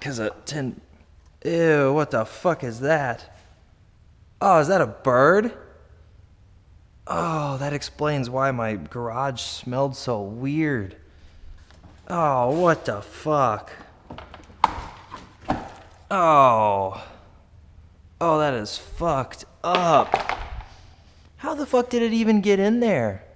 Because a tin... Ew, what the fuck is that? Oh, is that a bird? Oh, that explains why my garage smelled so weird. Oh, what the fuck? Oh. Oh, that is fucked up. How the fuck did it even get in there?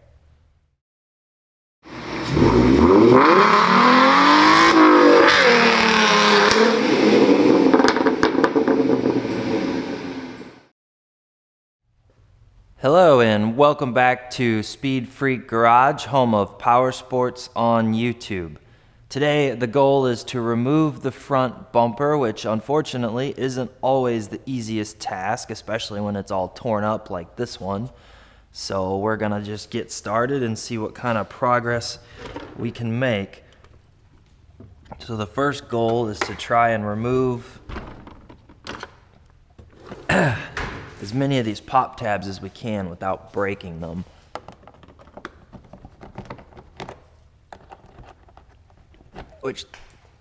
Hello and welcome back to Speed Freak Garage, home of power sports on YouTube. Today the goal is to remove the front bumper, which unfortunately isn't always the easiest task, especially when it's all torn up like this one. So we're gonna just get started and see what kind of progress we can make. So the first goal is to try and remove as many of these pop tabs as we can without breaking them. Which,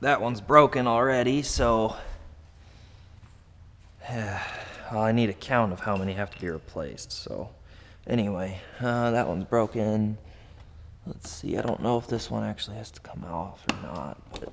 that one's broken already, so I need a count of how many have to be replaced. So anyway, that one's broken. Let's see, I don't know if this one actually has to come off or not, but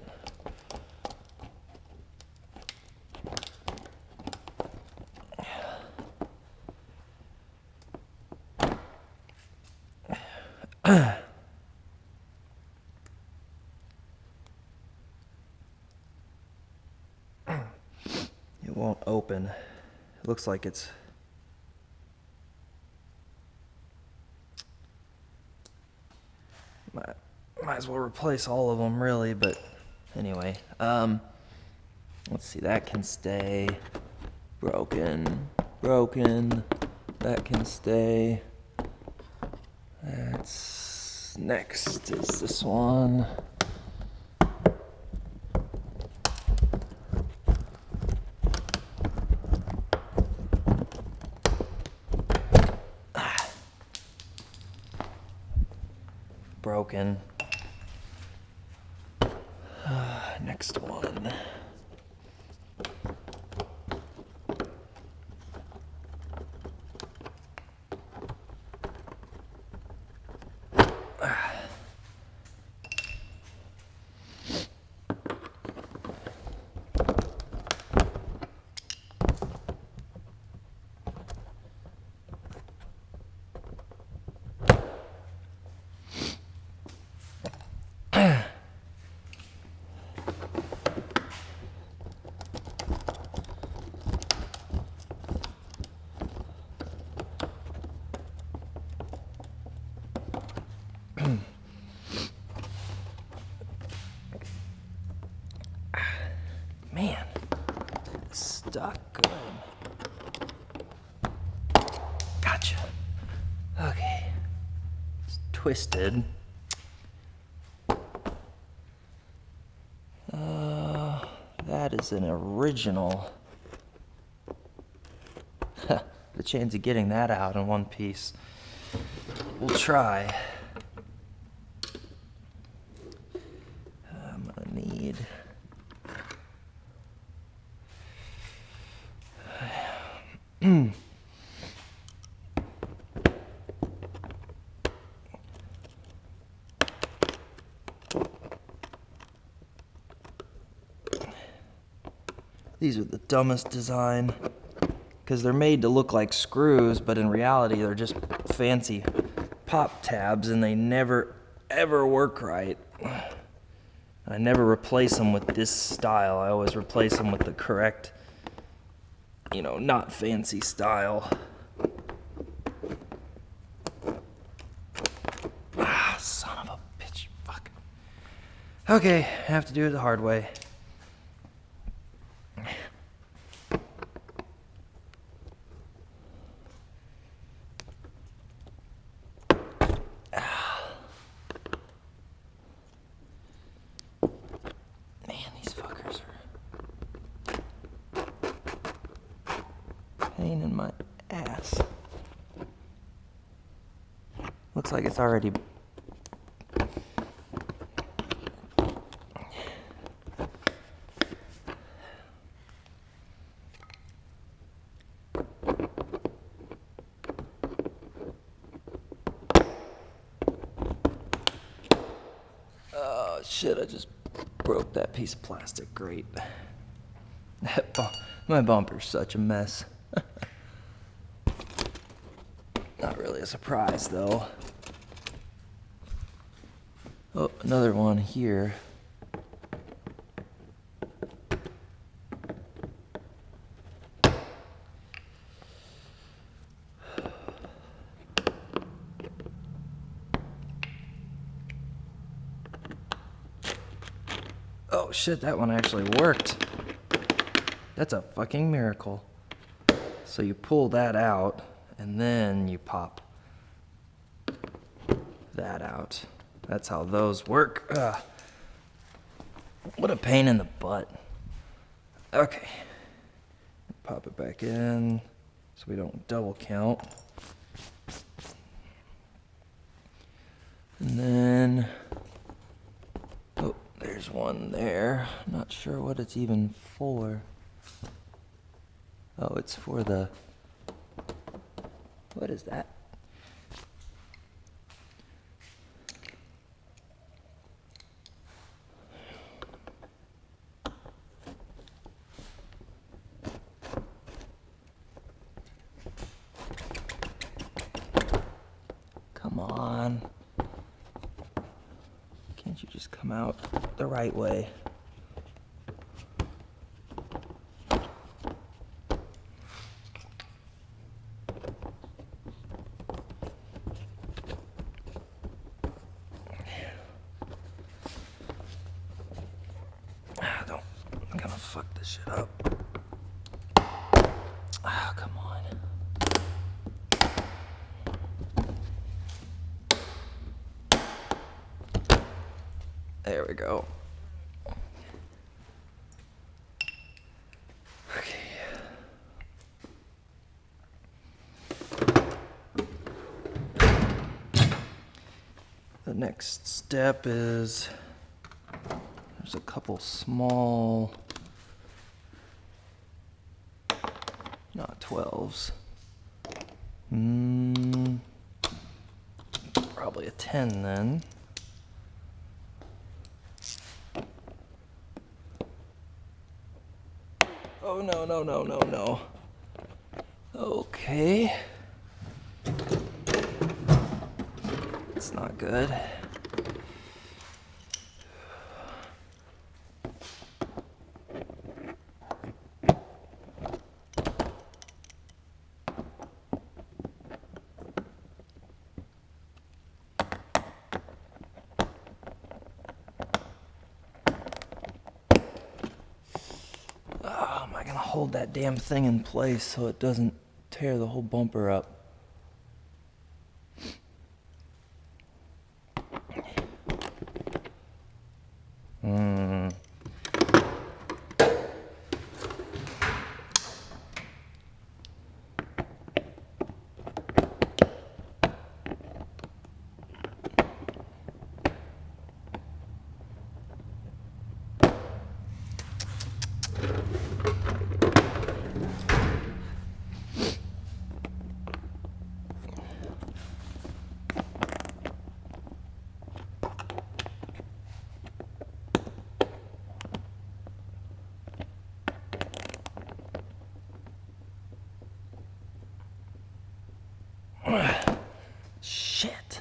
it won't open. It looks like it's... Might as well replace all of them, really, but anyway. Let's see, that can stay. Broken. That can stay. That's... Next is this one. Broken. Next one. Man, it's stuck good. Gotcha. Okay. It's twisted. That is an original. The chance of getting that out in one piece. We'll try. I'm gonna need... These are the dumbest design, because they're made to look like screws, but in reality they're just fancy pop tabs, and they never ever work right. I never replace them with this style. I always replace them with the correct, not fancy style. Son of a bitch. Fuck. Okay, I have to do it the hard way. Pain in my ass. Looks like it's already... shit, I just broke that piece of plastic. Great. My bumper's such a mess. Not really a surprise, though. Oh, another one here. Oh shit, that one actually worked. That's a fucking miracle. So you pull that out, and then you pop that out. That's how those work. Ugh. What a pain in the butt. Okay. Pop it back in so we don't double count. And then, oh, there's one there. Not sure what it's even for. Oh, it's for the, what is that? Come on. Can't you just come out the right way? I'm gonna fuck this shit up. Ah, come on. There we go. Okay. The next step is there's a couple small, not 12s. Probably a 10 then. Oh no, no, no, no, no. Okay. It's not good. Oh, am I gonna hold that damn thing in place so it doesn't tear the whole bumper up? Shit.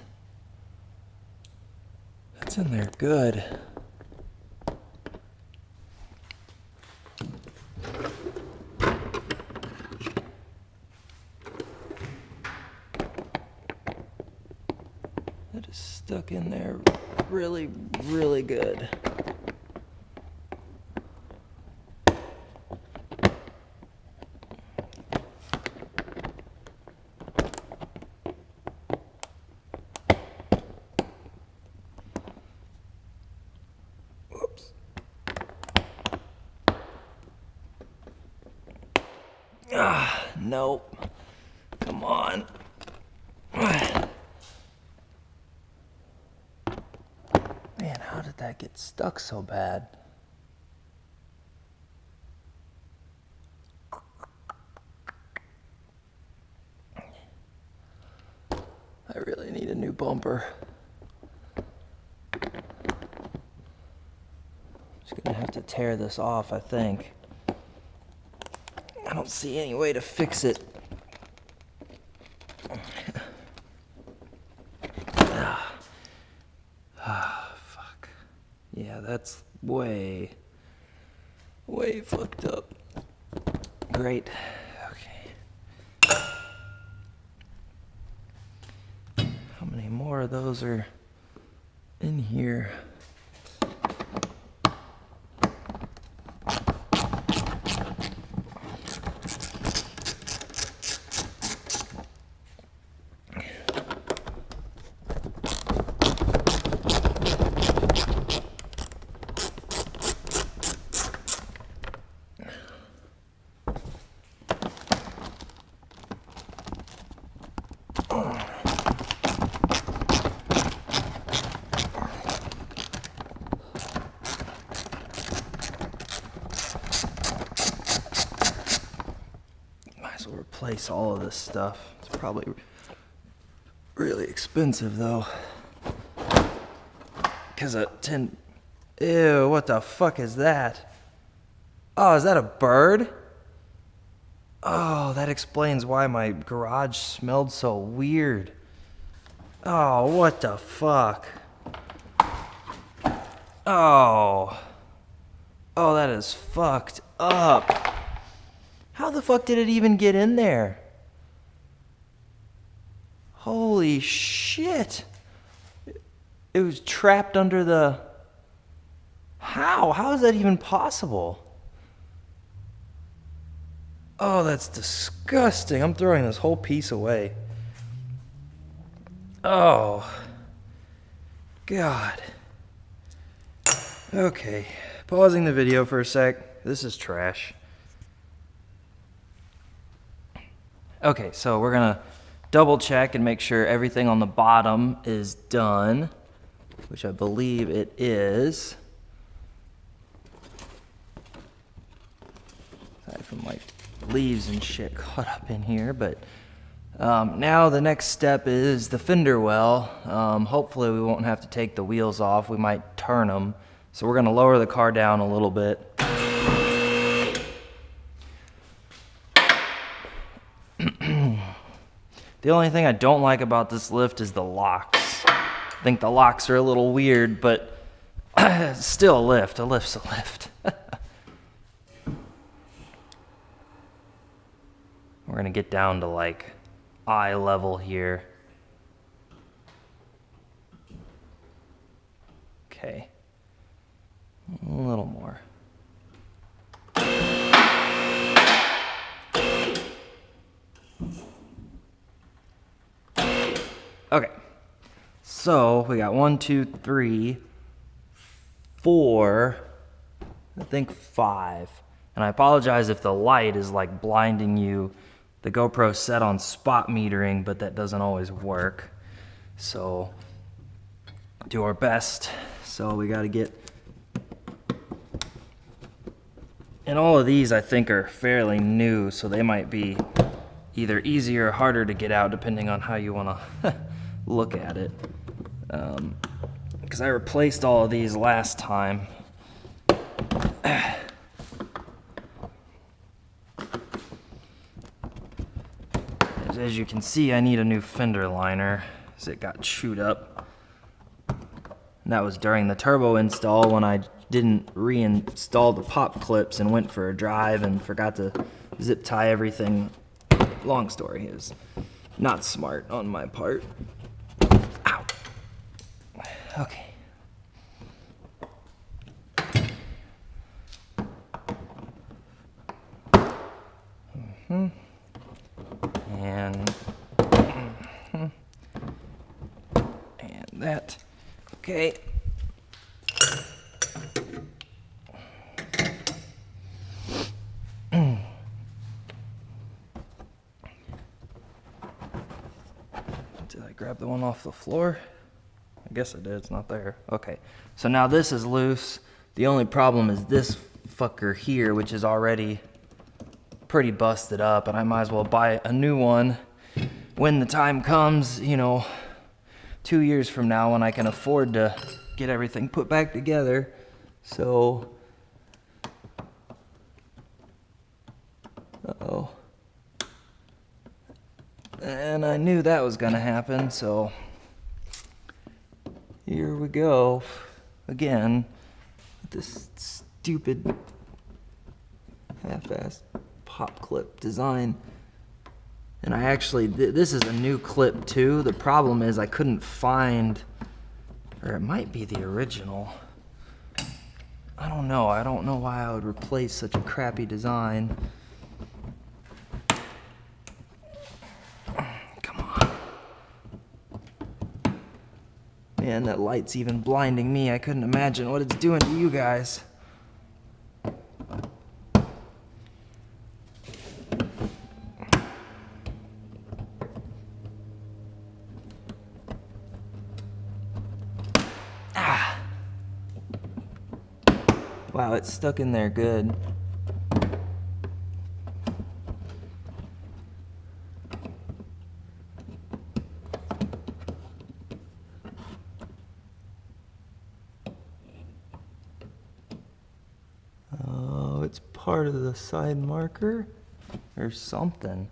That's in there good. That is stuck in there really, really good. Whoops. Ah, nope. Come on. Man, how did that get stuck so bad? I really need a new bumper. Just gonna have to tear this off, I think. I don't see any way to fix it. Fuck. Yeah, that's way fucked up. Great. Okay. How many more of those are in here? Replace all of this stuff. It's probably really expensive though. Cause a tin. Ew, what the fuck is that? Oh, is that a bird? Oh, that explains why my garage smelled so weird. Oh, what the fuck? Oh. Oh, that is fucked up. How the fuck did it even get in there? Holy shit. It was trapped under the... How? How is that even possible? Oh, that's disgusting. I'm throwing this whole piece away. Oh. God. Okay. Pausing the video for a sec. This is trash. Okay, so we're gonna double check and make sure everything on the bottom is done, which I believe it is. Aside from like leaves and shit caught up in here, but now the next step is the fender well. Hopefully we won't have to take the wheels off. We might turn them. So we're gonna lower the car down a little bit. The only thing I don't like about this lift is the locks. I think the locks are a little weird, but still a lift. A lift's a lift. We're gonna get down to like eye level here. Okay. A little more. Okay, so we got 1, 2, 3, 4, I think 5. And I apologize if the light is like blinding you. The GoPro's set on spot metering, but that doesn't always work. So do our best. So we gotta get, and all of these I think are fairly new, so they might be either easier or harder to get out depending on how you wanna look at it. Because I replaced all of these last time. As you can see, I need a new fender liner as it got chewed up. And that was during the turbo install when I didn't reinstall the pop clips and went for a drive and forgot to zip tie everything. Long story, it was not smart on my part. Ow. Okay. And that. Okay. Did I grab the one off the floor? I guess I did, it's not there. Okay, so now this is loose. The only problem is this fucker here, which is already pretty busted up, and I might as well buy a new one when the time comes, you know, 2 years from now when I can afford to get everything put back together. So Uh-oh. And I knew that was gonna happen, so here we go again with this stupid half-assed pop clip design. And I actually, this is a new clip too. The problem is I couldn't find, or it might be the original. I don't know why I would replace such a crappy design. Man, that light's even blinding me. I couldn't imagine what it's doing to you guys. Ah! Wow, it's stuck in there good. Oh, it's part of the side marker or something.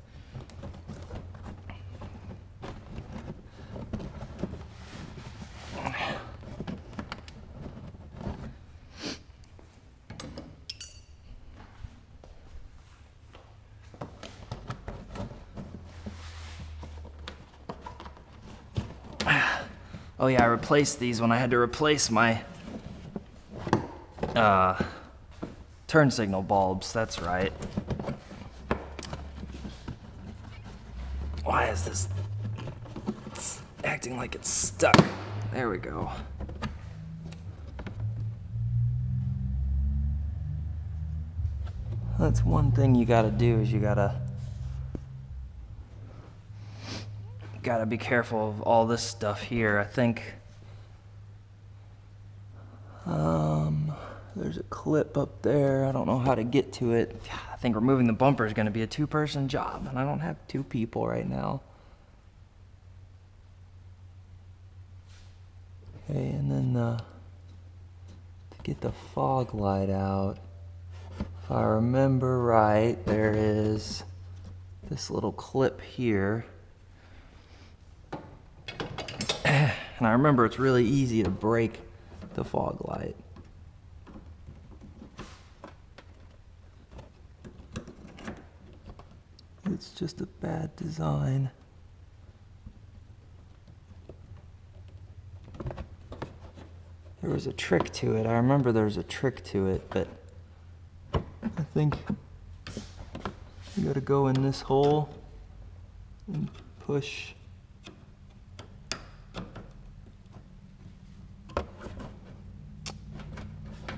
Oh yeah, I replaced these when I had to replace my turn signal bulbs, that's right. Why is this acting like it's stuck? There we go. That's one thing you gotta do, is you gotta be careful of all this stuff here. I think there's a clip up there. I don't know how to get to it. I think removing the bumper is going to be a two-person job, and I don't have 2 people right now. Okay, and then to get the fog light out, if I remember right, there is this little clip here. And I remember it's really easy to break the fog light. It's just a bad design. There was a trick to it. I remember there was a trick to it, but I think you gotta go in this hole and push.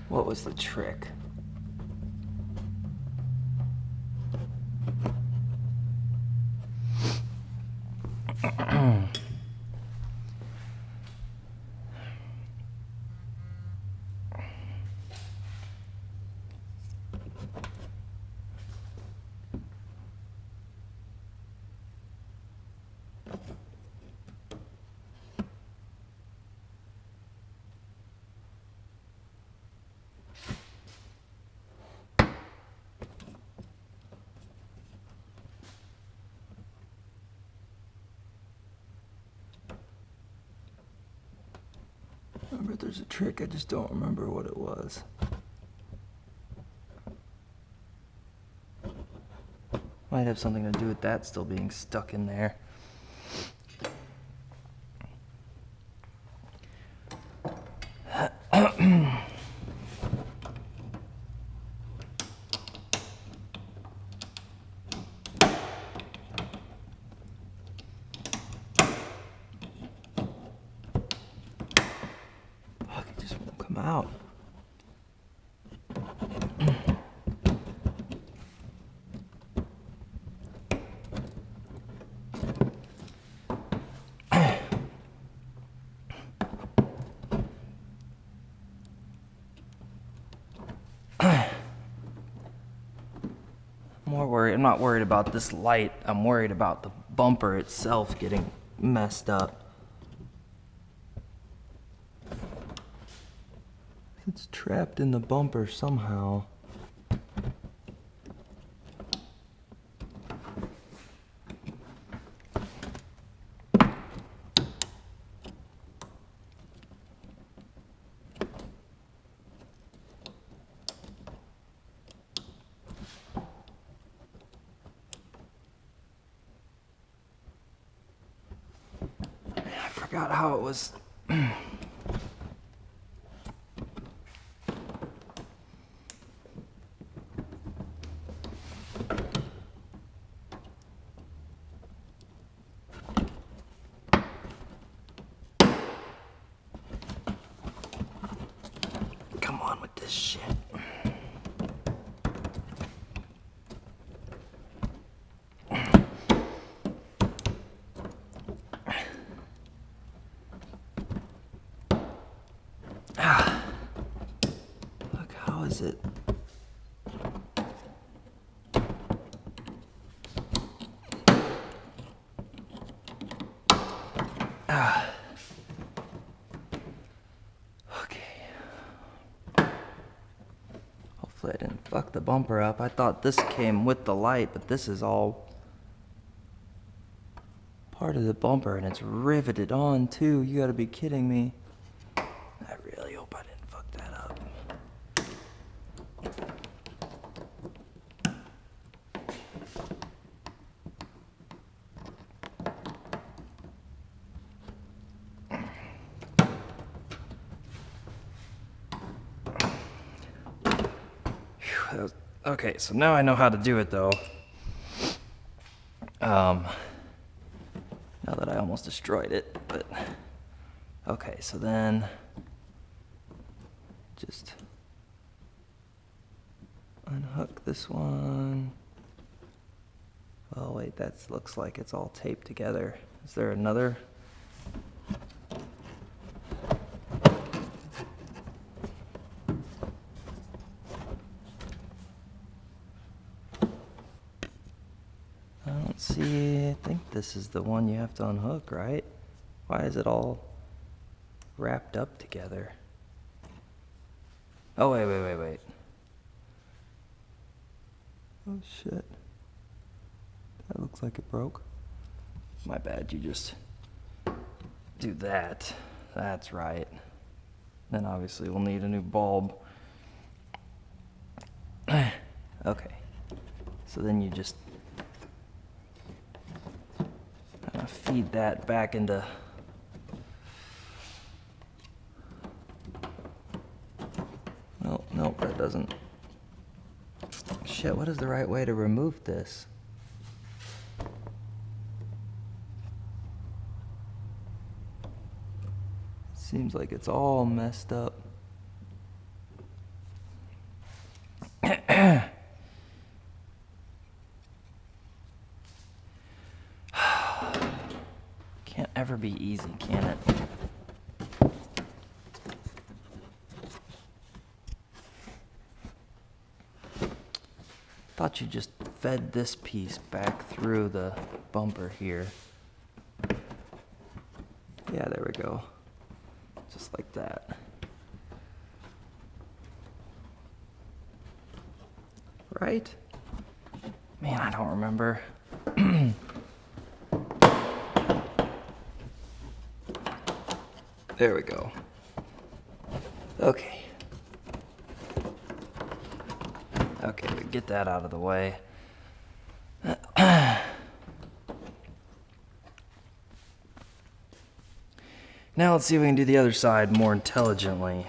What was the trick? Remember, there's a trick, I just don't remember what it was. Might have something to do with that still being stuck in there. It just won't come out. I'm not worried about this light. I'm worried about the bumper itself getting messed up. It's trapped in the bumper somehow. forgot how it was. Come on with this shit. Look, how is it? Okay. Hopefully I didn't fuck the bumper up. I thought this came with the light, but this is all part of the bumper and it's riveted on too. You gotta be kidding me. I really hope I didn't fuck that up. Okay, so now I know how to do it though. Now that I almost destroyed it, but okay, so then just unhook this one. Oh wait, that looks like it's all taped together. Is there another? I don't see, I think this is the one you have to unhook, right? Why is it all wrapped up together? Oh, wait. Oh shit. That looks like it broke. My bad, you just do that. That's right. Then obviously we'll need a new bulb. Okay. So then you just feed that back into nope, that doesn't. Shit, what is the right way to remove this? Seems like it's all messed up. Can't ever be easy, can it? Thought you just fed this piece back through the bumper here. Yeah, there we go. Just like that. Right? Man, I don't remember. There we go. Okay. Okay, we get that out of the way. Now let's see if we can do the other side more intelligently.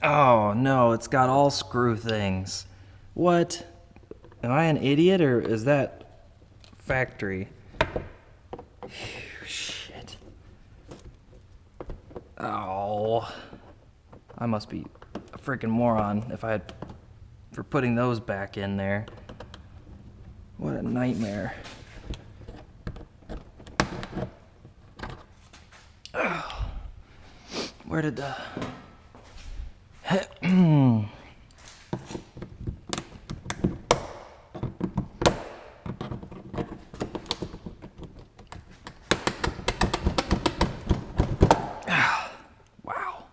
Oh no, it's got all screw things. What? Am I an idiot or is that factory? Shit. Oh. I must be a freaking moron if I had for putting those back in there. What a nightmare. Oh. Where did the wow.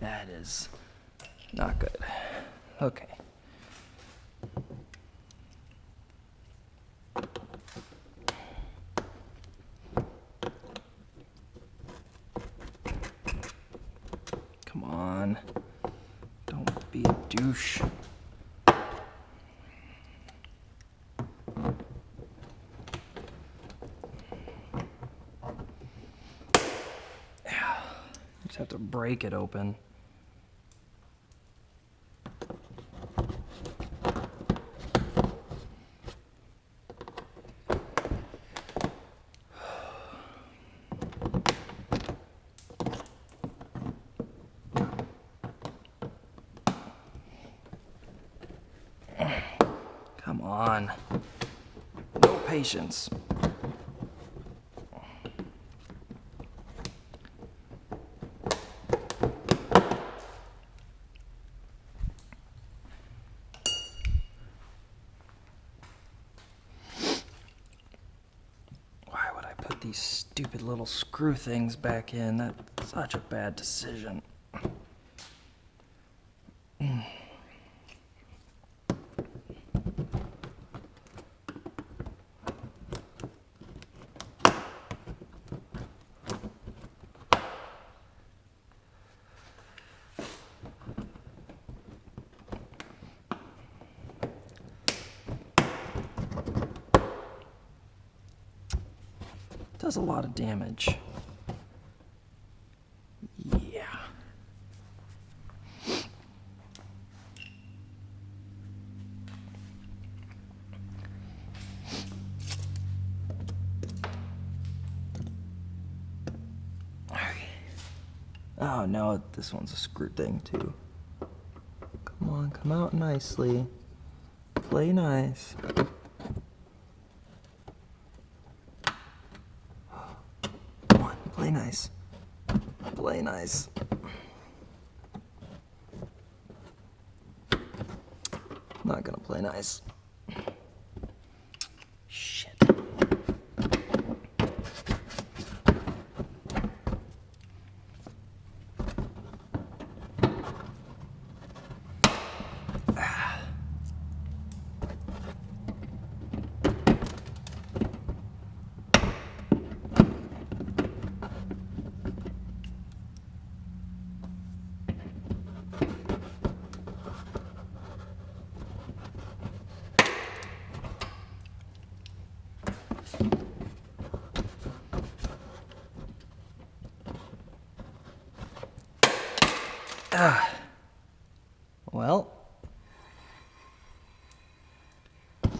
That is not good. Okay. Come on. Whoosh. Just have to break it open. Come on. No patience. Why would I put these stupid little screw things back in? That's such a bad decision. Does a lot of damage. Yeah. Okay. Oh no, this one's a screw thing too. Come on, come out nicely. Play nice. Play nice. Play nice. Not gonna play nice. Shit. Well,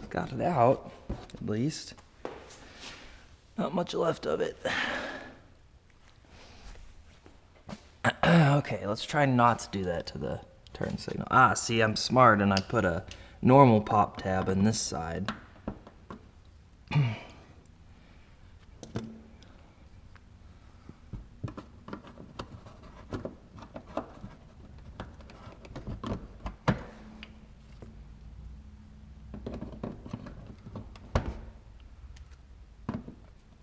got it out, at least. Not much left of it. Okay, let's try not to do that to the turn signal. Ah, see, I'm smart and I put a normal pop tab in this side.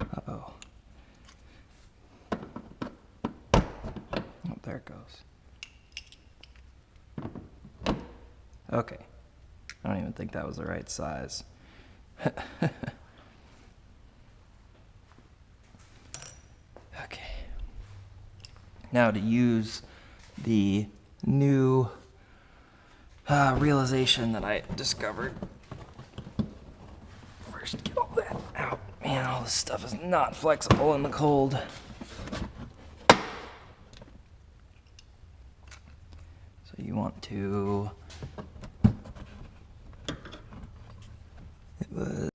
Uh-oh. Oh, there it goes. Okay. I don't even think that was the right size. Okay. Now to use the new realization that I discovered. First, get all that out. Man, all this stuff is not flexible in the cold. So you want to... It was...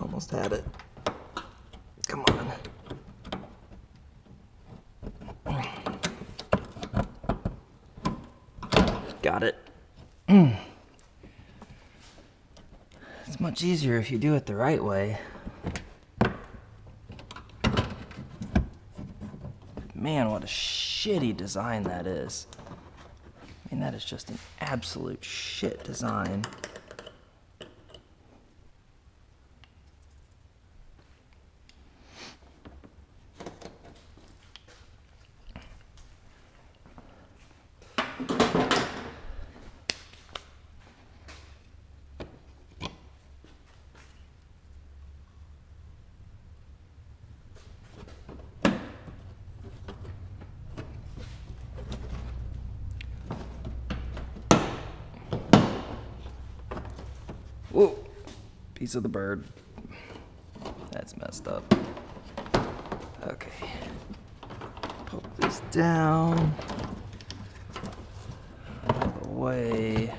Almost had it. Come on. Got it. It's much easier if you do it the right way. Man, what a shitty design that is. I mean, that is just an absolute shit design. piece of the bird. That's messed up. Okay. Poke this down. Out of the way.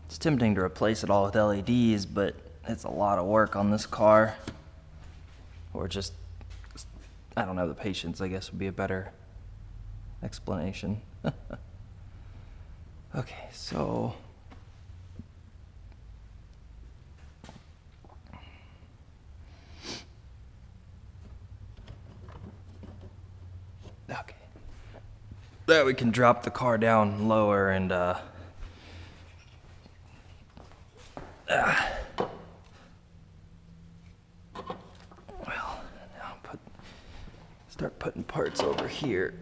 It's tempting to replace it all with LEDs, but it's a lot of work on this car. Or just, I don't have the patience, I guess would be a better explanation. Okay, so okay. There we can drop the car down lower and well, now start putting parts over here.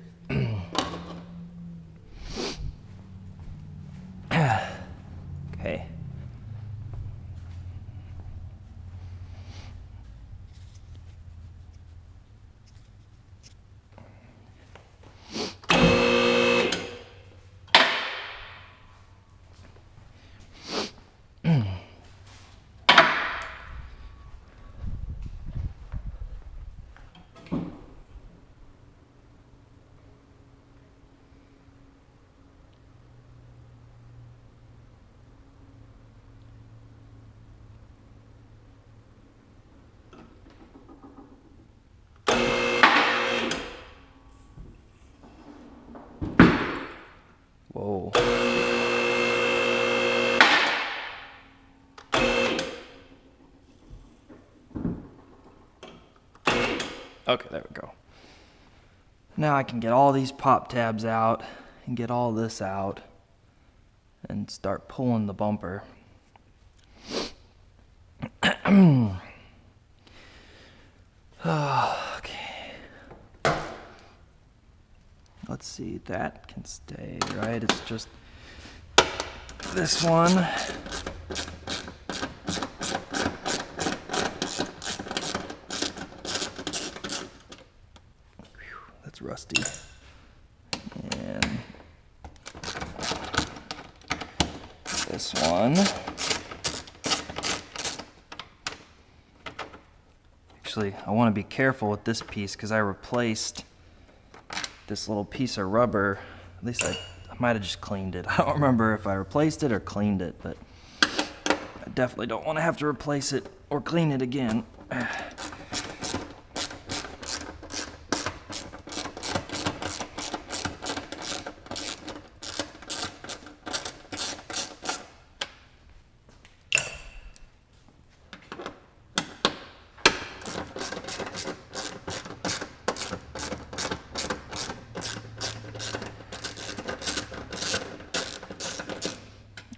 Okay. Whoa. Okay, there we go. Now I can get all these pop tabs out and get all this out and start pulling the bumper. Okay. Let's see, that can stay, right? It's just this one. Whew, that's rusty. And this one. Actually, I want to be careful with this piece because I replaced this little piece of rubber. At least I might have just cleaned it. I don't remember if I replaced it or cleaned it, but I definitely don't want to have to replace it or clean it again.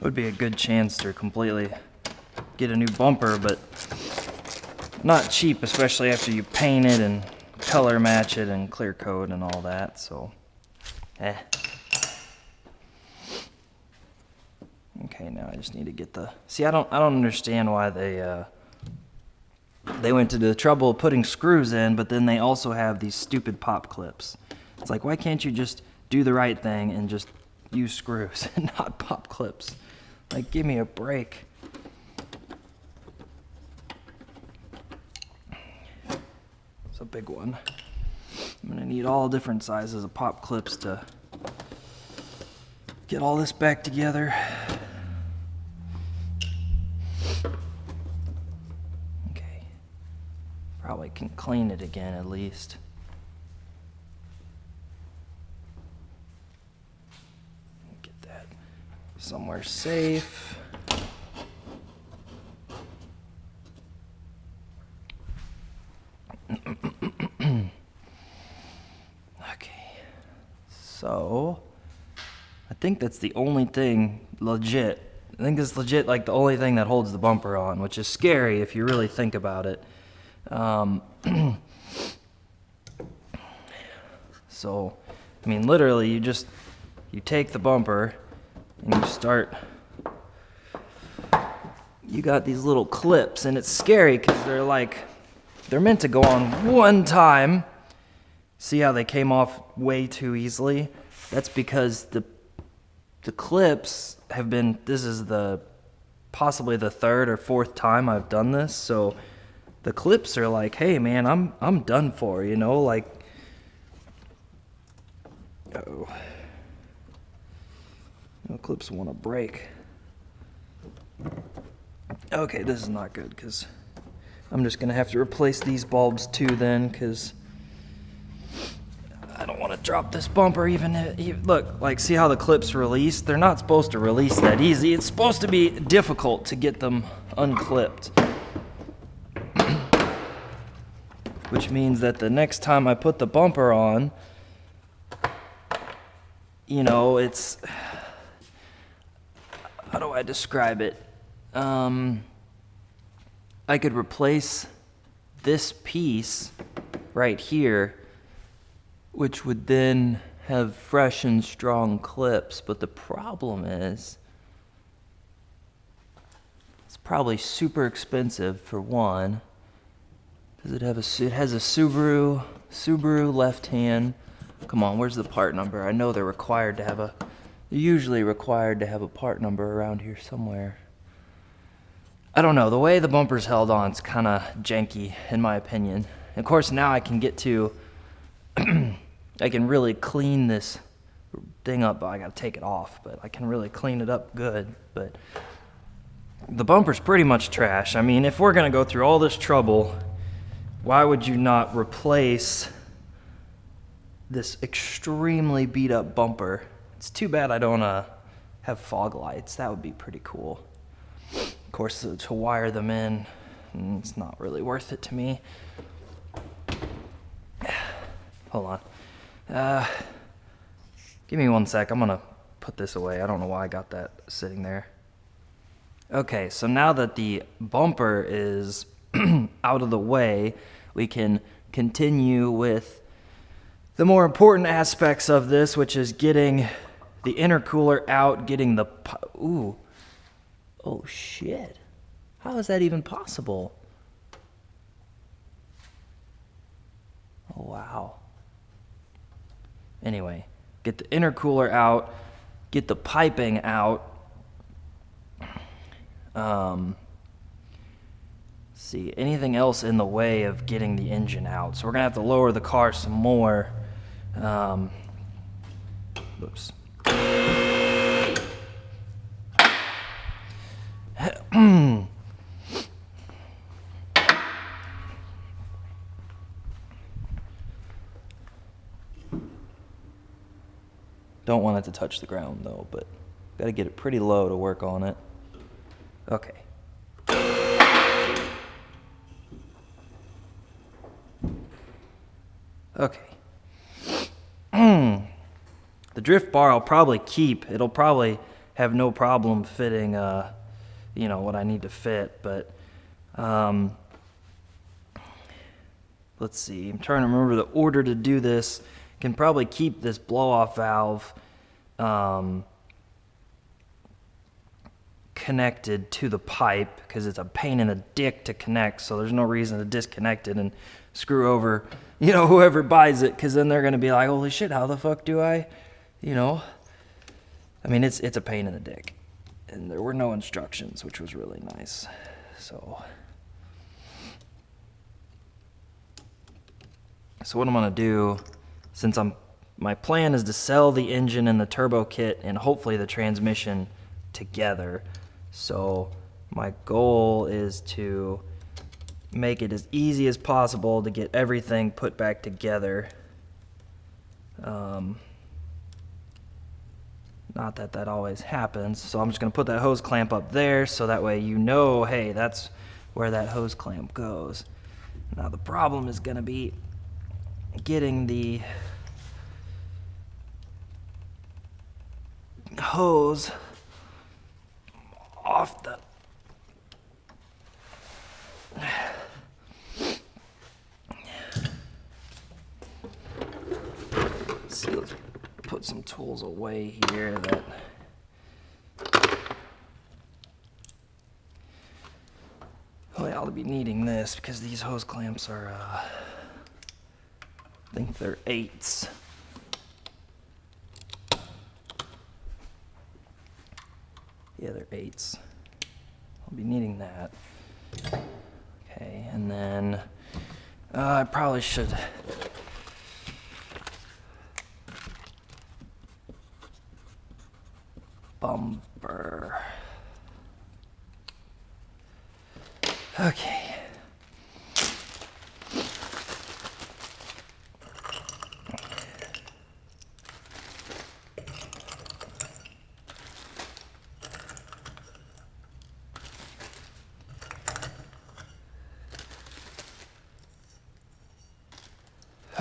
Would be a good chance to completely get a new bumper, but not cheap, especially after you paint it and color match it and clear coat and all that. So, Okay, now I just need to get the. See, I don't understand why they went to the trouble of putting screws in, but then they also have these stupid pop clips. It's like, why can't you just do the right thing and just use screws and not pop clips? Like, give me a break. It's a big one. I'm gonna need all different sizes of pop clips to get all this back together. Okay. Probably can clean it again at least. Get that somewhere safe. So, I think that's the only thing legit. I think it's legit like the only thing that holds the bumper on, which is scary if you really think about it. So, I mean, literally, you take the bumper and you got these little clips, and it's scary because they're like they're meant to go on one time. See how they came off way too easily? That's because the clips have been, this is possibly the third or fourth time I've done this, so the clips are like, hey man, I'm done for, you know, like, oh, no, clips want to break. Okay, this is not good, because I'm just gonna have to replace these bulbs too then, because I don't want to drop this bumper even look, like, see how the clips release? They're not supposed to release that easy. It's supposed to be difficult to get them unclipped. Which means that the next time I put the bumper on, you know, it's, how do I describe it? I could replace this piece right here, which would then have fresh and strong clips, but the problem is it's probably super expensive for one. Does it have it has a Subaru left hand. Come on, where's the part number? I know they're usually required to have a part number around here somewhere. I don't know, the way the bumper's held on is kind of janky in my opinion. Of course, now I can get to I can really clean this thing up. I gotta take it off, but I can really clean it up good. But the bumper's pretty much trash. I mean, if we're gonna go through all this trouble, why would you not replace this extremely beat up bumper? It's too bad I don't have fog lights. That would be pretty cool. Of course, to wire them in, it's not really worth it to me. Hold on. Give me 1 sec. I'm gonna put this away. I don't know why I got that sitting there. Okay, so now that the bumper is out of the way, we can continue with the more important aspects of this, which is getting the intercooler out, getting the, ooh, oh shit. How is that even possible? Oh wow. Anyway, get the intercooler out, get the piping out. See, anything else in the way of getting the engine out. So we're gonna have to lower the car some more. Oops. Don't want it to touch the ground though, but gotta get it pretty low to work on it. Okay. Okay. The drift bar I'll probably keep. It'll probably have no problem fitting, you know, what I need to fit, but let's see. I'm trying to remember the order to do this. Can probably keep this blow-off valve connected to the pipe because it's a pain in the dick to connect, so there's no reason to disconnect it and screw over, you know, whoever buys it, because then they're going to be like, holy shit, how the fuck do I, you know? I mean, it's a pain in the dick. And there were no instructions, which was really nice. So what I'm going to do, since my plan is to sell the engine and the turbo kit and hopefully the transmission together. So my goal is to make it as easy as possible to get everything put back together. Not that that always happens, so I'm just going to put that hose clamp up there so that way you know, hey, that's where that hose clamp goes. Now the problem is going to be getting the hose off the see, let's put some tools away here that I'll be needing this because these hose clamps are, I think they're 8s. Yeah, they're 8s. I'll be needing that. Okay, and then I probably should bumper. Okay.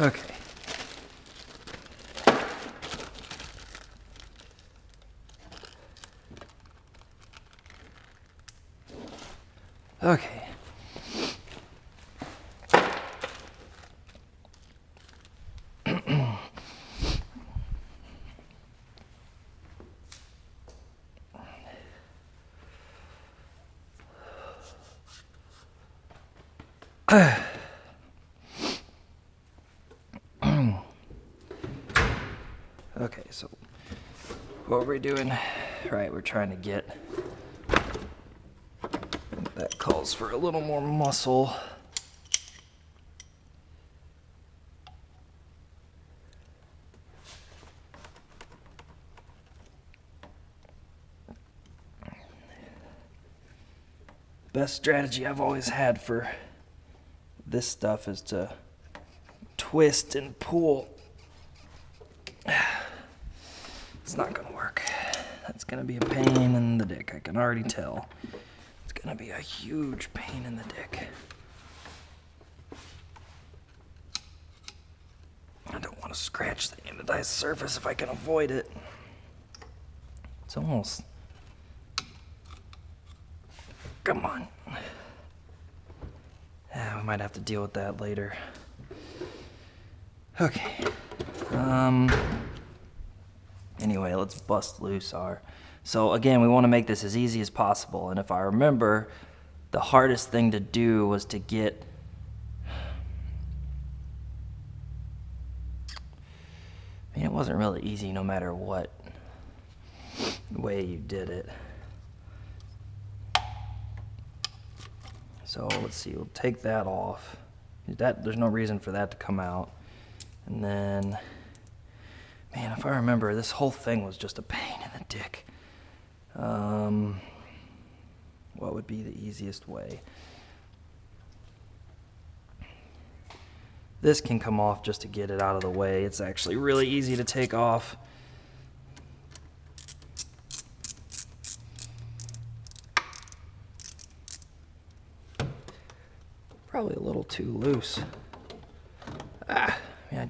Okay. Okay. Okay, so what we're doing, right, we're trying to get, that calls for a little more muscle. Best strategy I've always had for this stuff is to twist and pull. It's not gonna work. That's gonna be a pain in the dick, I can already tell. It's gonna be a huge pain in the dick. I don't want to scratch the anodized surface if I can avoid it. It's almost... Come on. Yeah, we might have to deal with that later. Okay. Anyway, let's bust loose our... So again, we want to make this as easy as possible. And if I remember, the hardest thing to do was to get... I mean, it wasn't really easy no matter what way you did it. So let's see, we'll take that off. There's no reason for that to come out. And then, man, if I remember, this whole thing was just a pain in the dick. What would be the easiest way? This can come off just to get it out of the way. It's actually really easy to take off. Probably a little too loose. I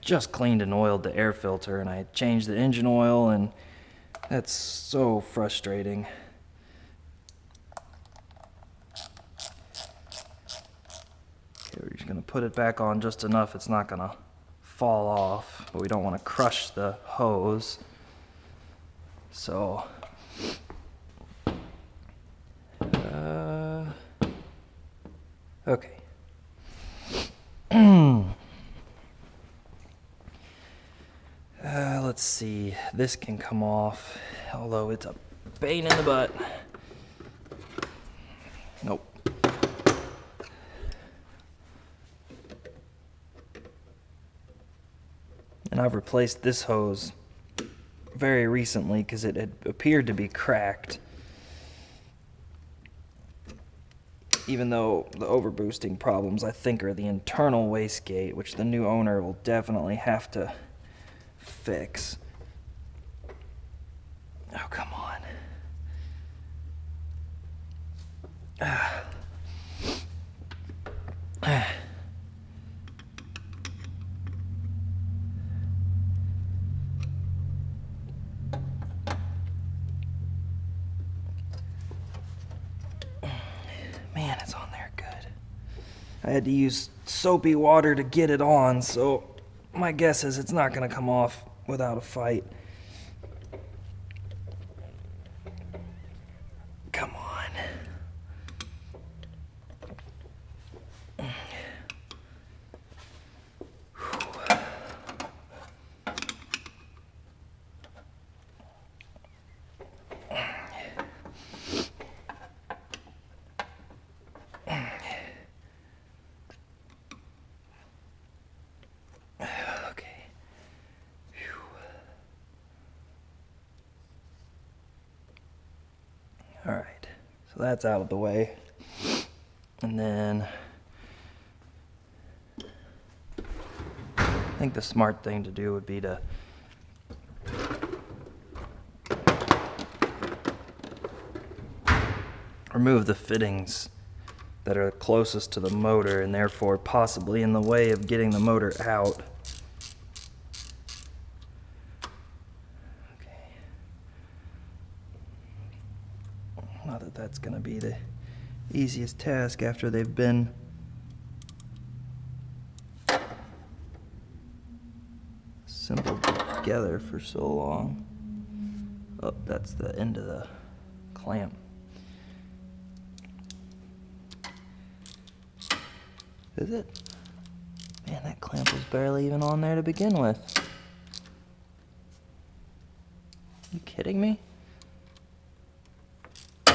just cleaned and oiled the air filter and I changed the engine oil, and that's so frustrating. Okay, we're just gonna put it back on just enough it's not gonna fall off, but we don't want to crush the hose. So okay. Let's see, this can come off, although it's a pain in the butt. Nope. And I've replaced this hose very recently because it had appeared to be cracked. Even though the overboosting problems, I think, are the internal wastegate, which the new owner will definitely have to fix. Oh, come on. Man, it's on there good. I had to use soapy water to get it on, so my guess is it's not going to come off without a fight. Come on. So that's out of the way. And then I think the smart thing to do would be to remove the fittings that are closest to the motor and therefore possibly in the way of getting the motor out. Okay. Not that that's going to be the easiest task after they've been assembled together for so long. Oh, that's the end of the clamp. Is it? Man, that clamp was barely even on there to begin with. You kidding me? I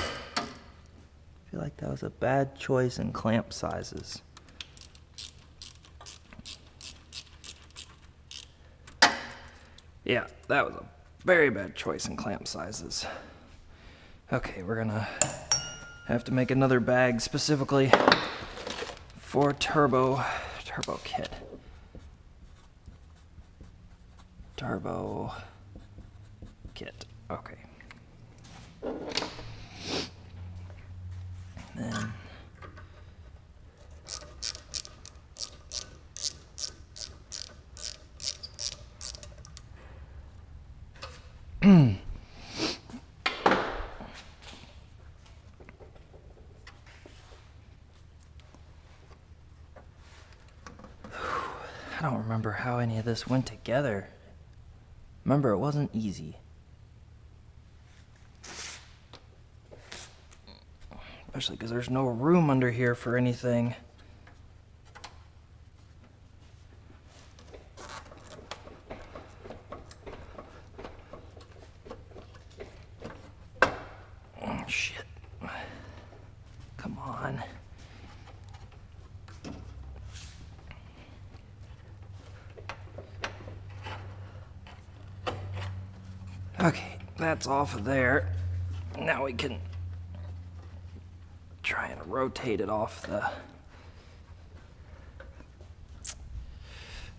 feel like that was a bad choice in clamp sizes. Yeah, that was a very bad choice in clamp sizes. Okay, we're gonna have to make another bag specifically for turbo kit. Turbo kit. Okay. Then I don't remember how any of this went together. Remember, it wasn't easy. Especially because there's no room under here for anything. Oh, shit. Come on. Okay, that's off of there. Now we can try and rotate it off the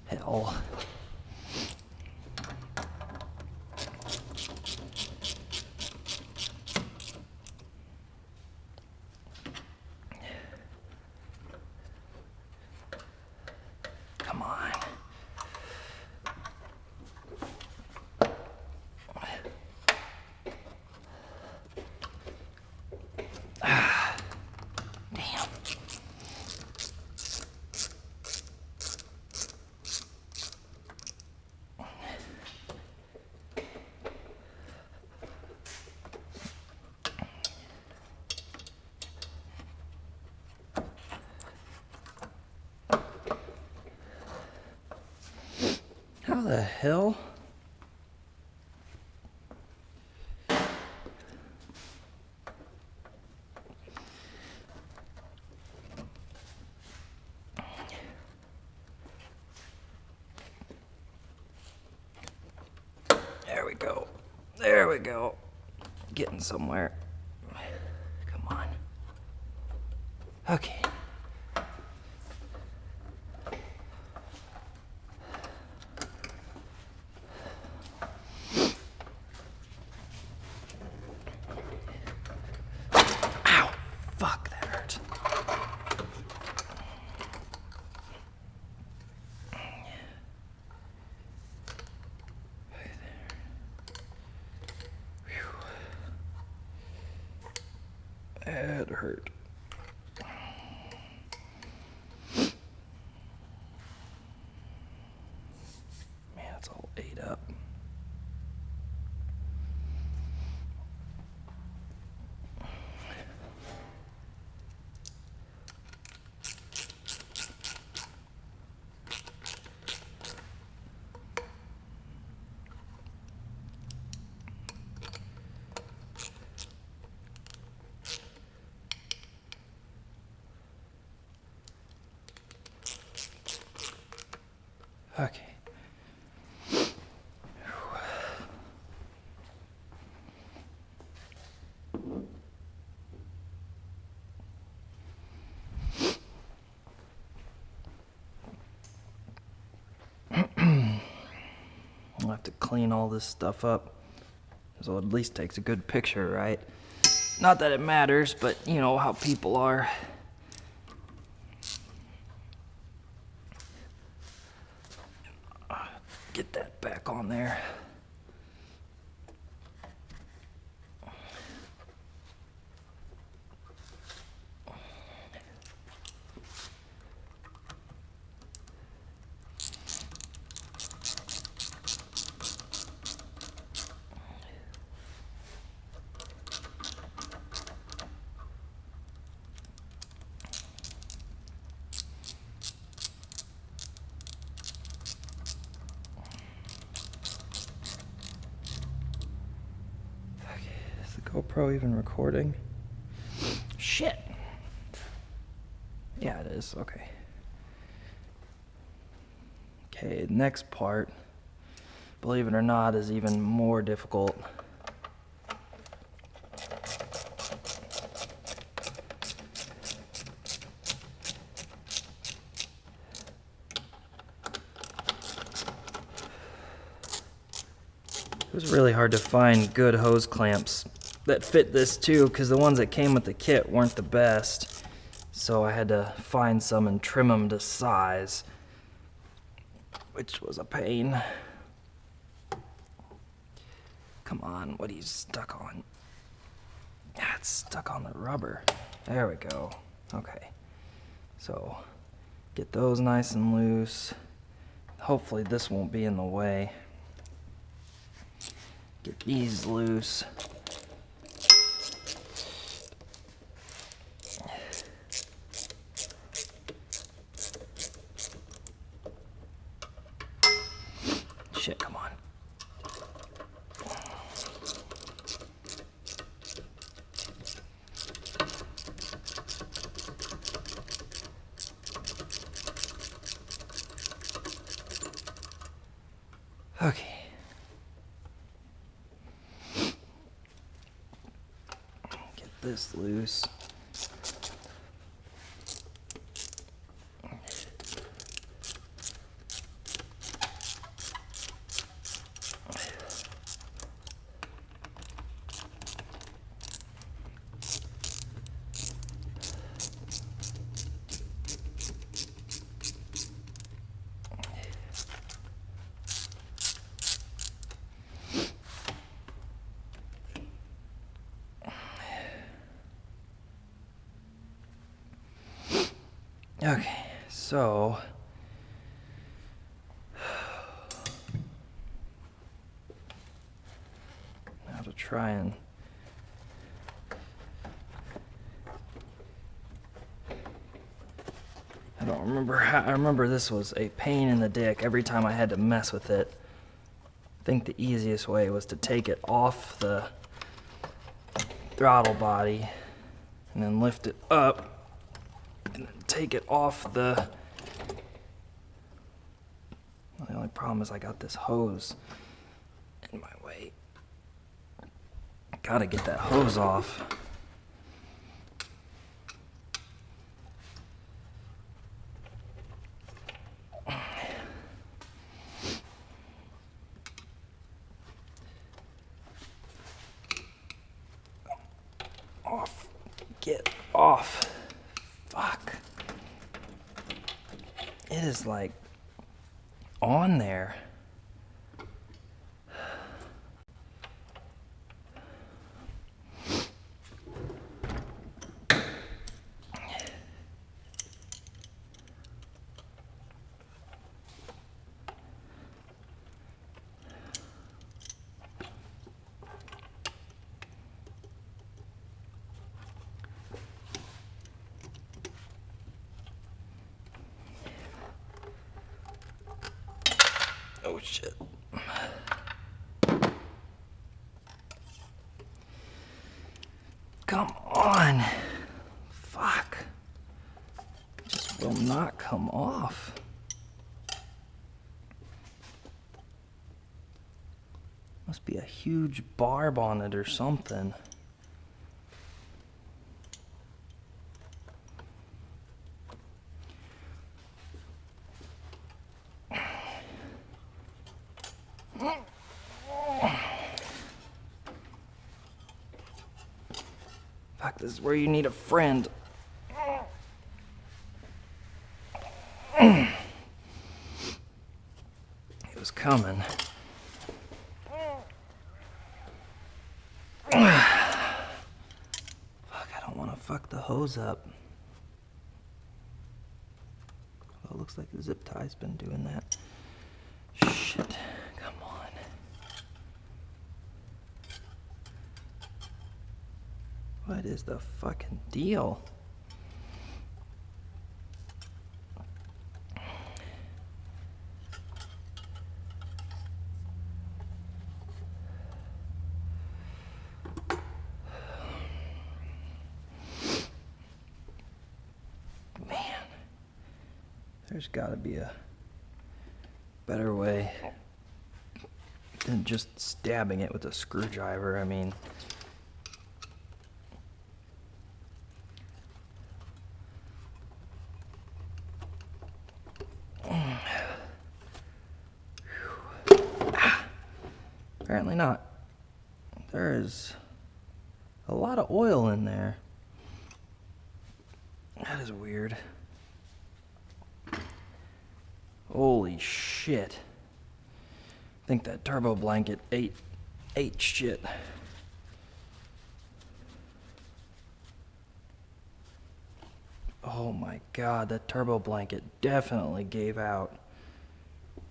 hill. Come on. Damn. How the hell? There we go. There we go. Getting somewhere. Come on. Okay. Ow! Fuck, that hurt. That hurt. Man, it's all ate up. Okay. I'll have to clean all this stuff up, so it at least takes a good picture, right? Not that it matters, but you know how people are. Get that back on there. Is the GoPro even recording? Shit. Yeah, it is. Okay. Okay, next part, believe it or not, is even more difficult. It was really hard to find good hose clamps that fit this too, because the ones that came with the kit weren't the best. So I had to find some and trim them to size, which was a pain. Come on, what are you stuck on? Ah, it's stuck on the rubber. There we go. Okay. So get those nice and loose. Hopefully this won't be in the way. Get these loose. Shit, come on. Okay. Get this loose. Okay, so now to try and I don't remember how. I remember this was a pain in the dick every time I had to mess with it. I think the easiest way was to take it off the throttle body and then lift it up and then take it off the... Well, the only problem is I got this hose in my way. Gotta get that hose off. Off. Get off. Fuck. It is like on there. Oh shit. Come on. Fuck. It just will not come off. Must be a huge barb on it or something. This is where you need a friend. It was coming. Fuck, I don't want to fuck the hose up. Well, it looks like the zip tie's been doing that. Shit, come on. What is the fucking deal? There's got to be a better way than just stabbing it with a screwdriver. I mean, apparently not. There is a lot of oil in there. That is weird. Holy shit. I think that turbo blanket ate shit. Oh my god, that turbo blanket definitely gave out.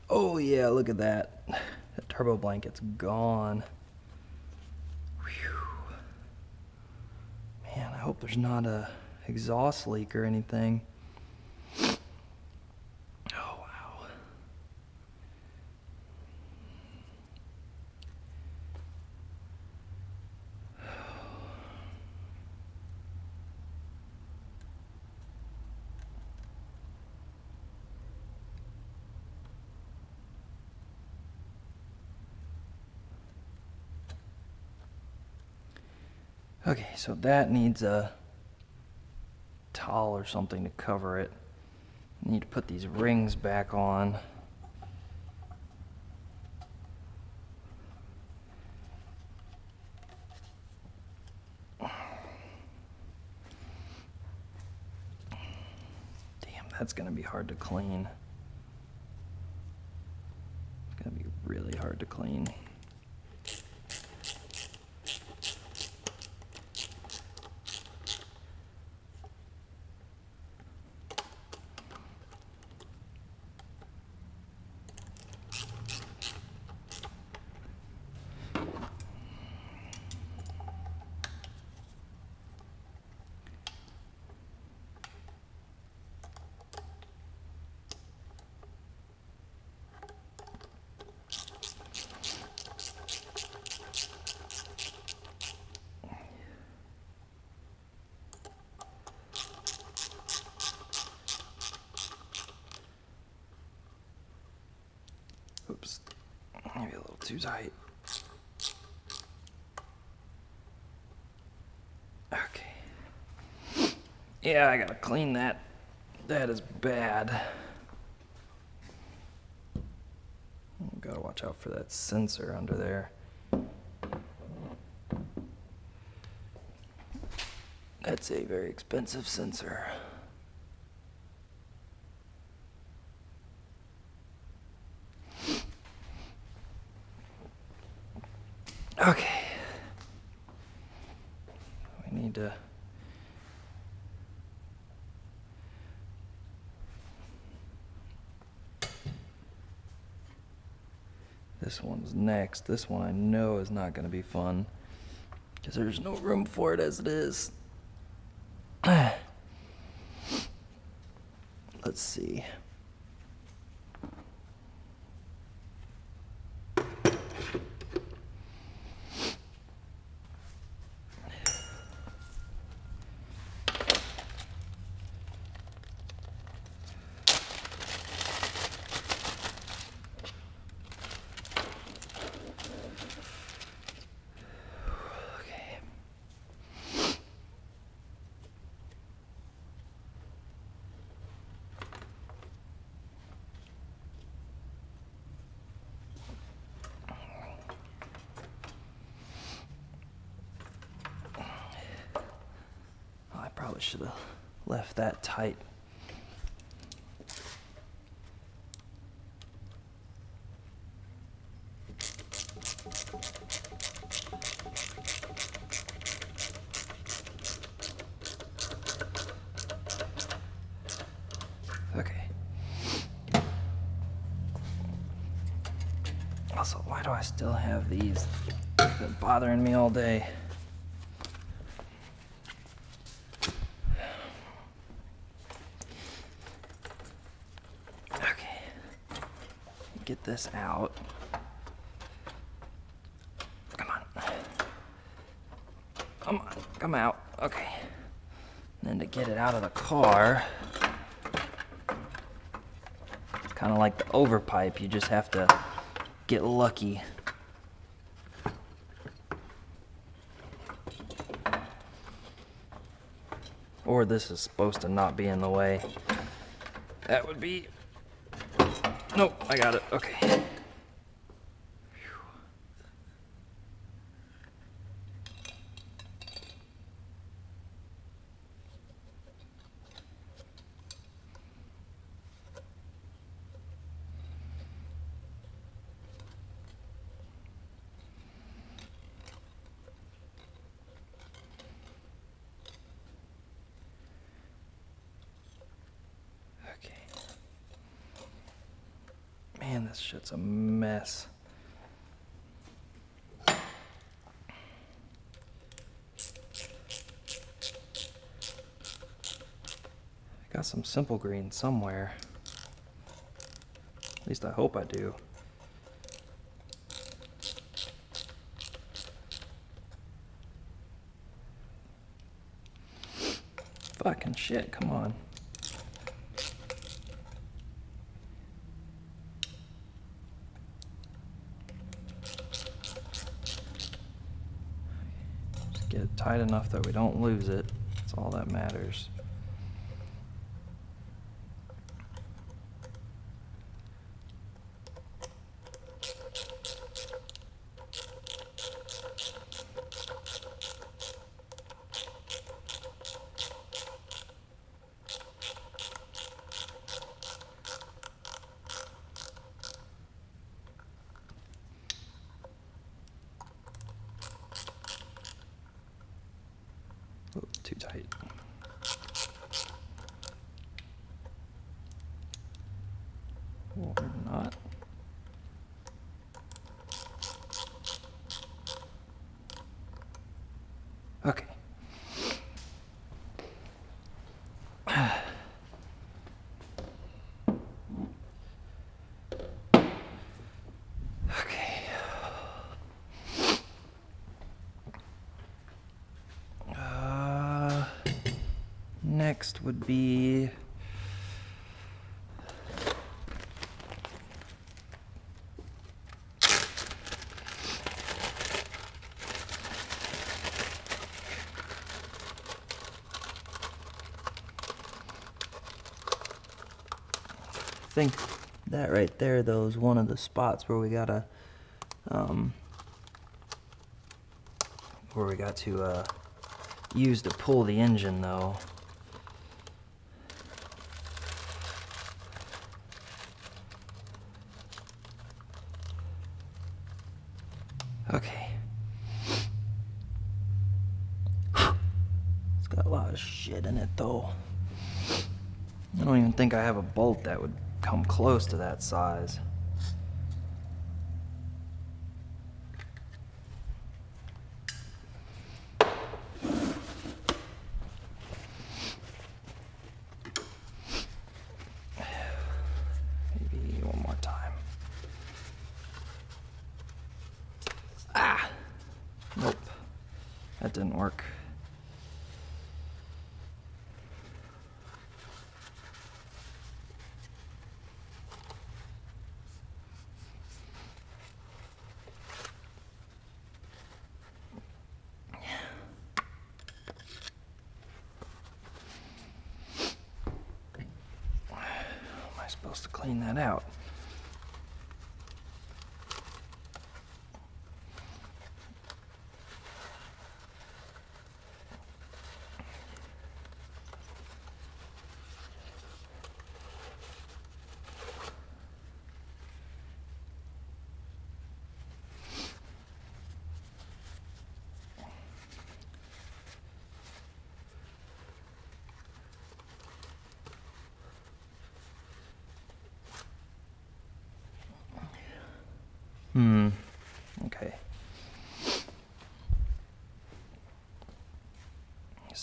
Oh yeah, look at that. That turbo blanket's gone. Whew. Man, I hope there's not a exhaust leak or anything. Okay, so that needs a towel or something to cover it. I need to put these rings back on. Damn, that's gonna be hard to clean. It's gonna be really hard to clean. Oops, maybe a little too tight. Okay. Yeah, I gotta clean that. That is bad. Gotta watch out for that sensor under there. That's a very expensive sensor. Okay. We need to... This one's next. This one I know is not going to be fun because there's no room for it as it is. Let's see. should have left that tight. Okay. Also, why do I still have these? They've been bothering me all day. Okay. Get this out. Come on. Come on. Come out. Okay. And then to get it out of the car, it's kind of like the overpipe. You just have to get lucky. Or this is supposed to not be in the way. That would be... Nope, I got it. Okay. Man, this shit's a mess. I got some Simple Green somewhere. At least I hope I do. Fucking shit, come on. Just get it tight enough that we don't lose it. That's all that matters. Oh, too tight. Or not. Okay. Okay. Next would be I think that right there though is one of the spots where we gotta use to pull the engine though. Okay. It's got a lot of shit in it though. I don't even think I have a bolt that would come close to that size. Maybe one more time. Ah! Nope. That didn't work. Supposed to clean that out.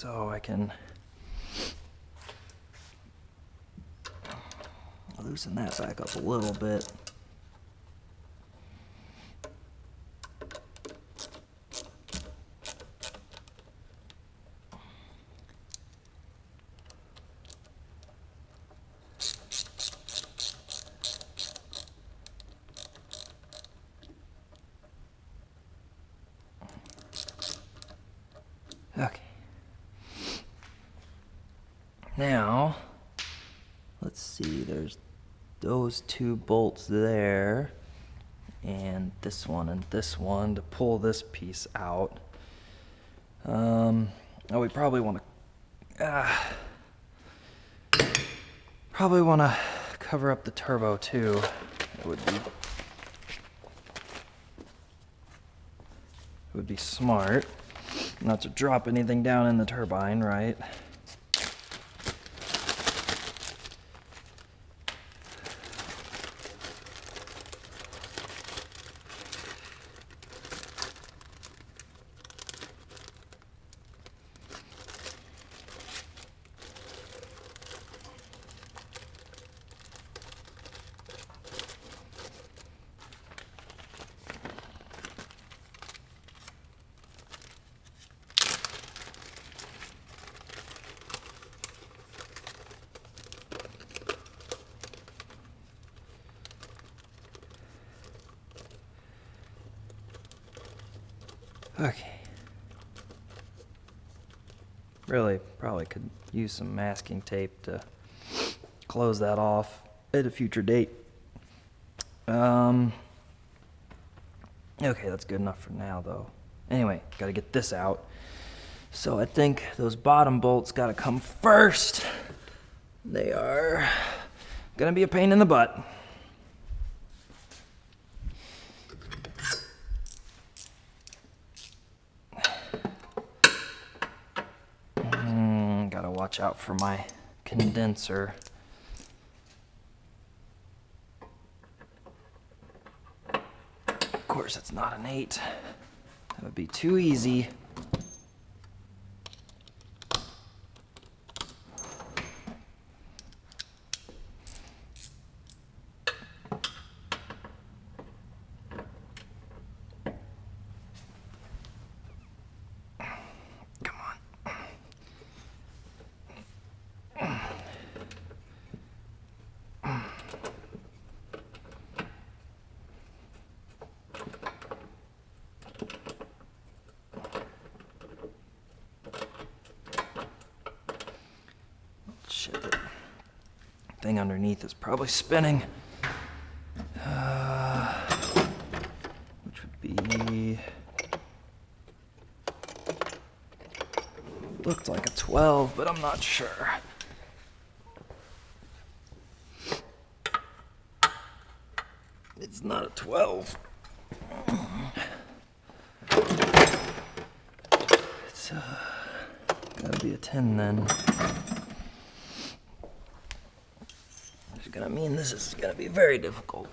so I can loosen that back up a little bit. Okay. Now, let's see, there's those two bolts there, and this one to pull this piece out. Oh, we probably want to cover up the turbo too. It would be smart not to drop anything down in the turbine, right? Okay. Really, probably could use some masking tape to close that off at a future date. Okay, that's good enough for now, though. Anyway, gotta get this out. So I think those bottom bolts gotta come first. They are gonna be a pain in the butt. Gotta watch out for my condenser. Of course, it's not an 8. That would be too easy. Shit, that thing underneath is probably spinning. Which would be... looked like a 12, but I'm not sure. It's not a 12. It's gotta be a 10 then. Which is gonna mean this is gonna be very difficult.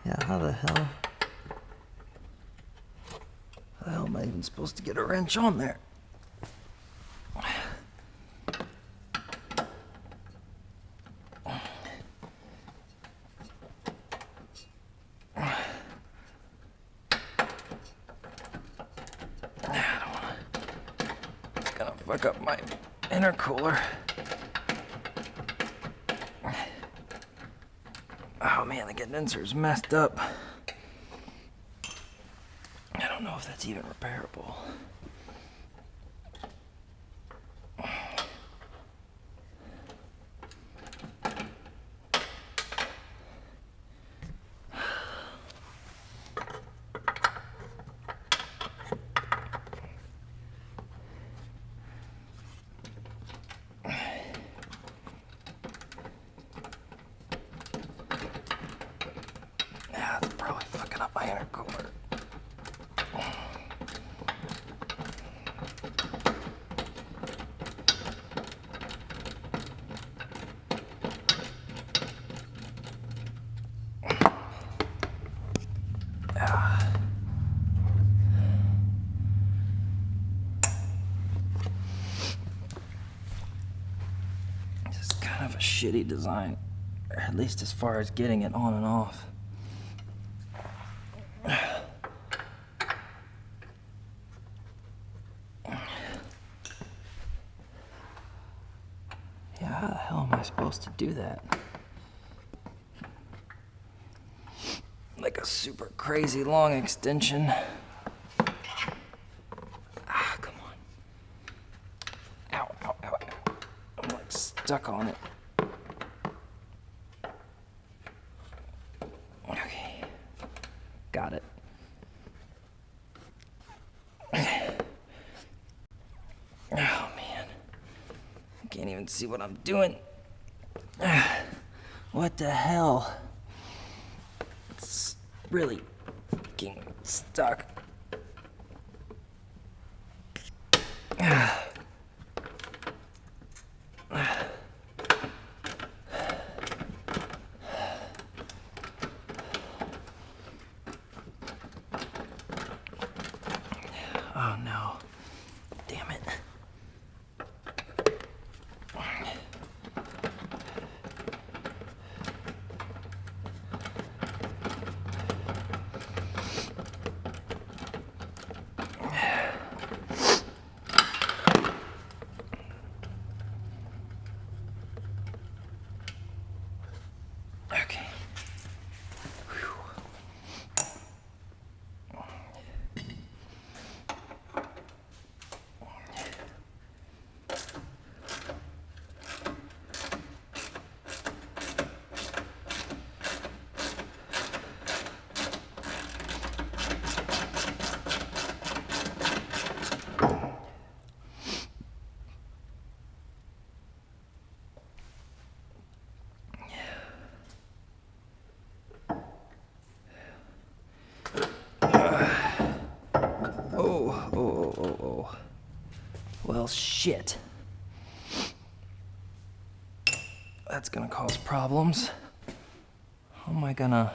Yeah, how the hell am I even supposed to get a wrench on there? Fuck up my intercooler. Oh man, the condenser's messed up. I don't know if that's even repairable. Probably fucking up my intercooler. shitty design, or at least as far as getting it on and off. Yeah, how the hell am I supposed to do that? Like a super crazy long extension. Ah, come on. Ow, ow, ow, ow. I'm like stuck on it. Okay. Got it. Oh man. I can't even see what I'm doing. What the hell? It's really getting stuck. Oh no. Damn it. Okay. Oh. Well, shit. That's gonna cause problems. How am I gonna...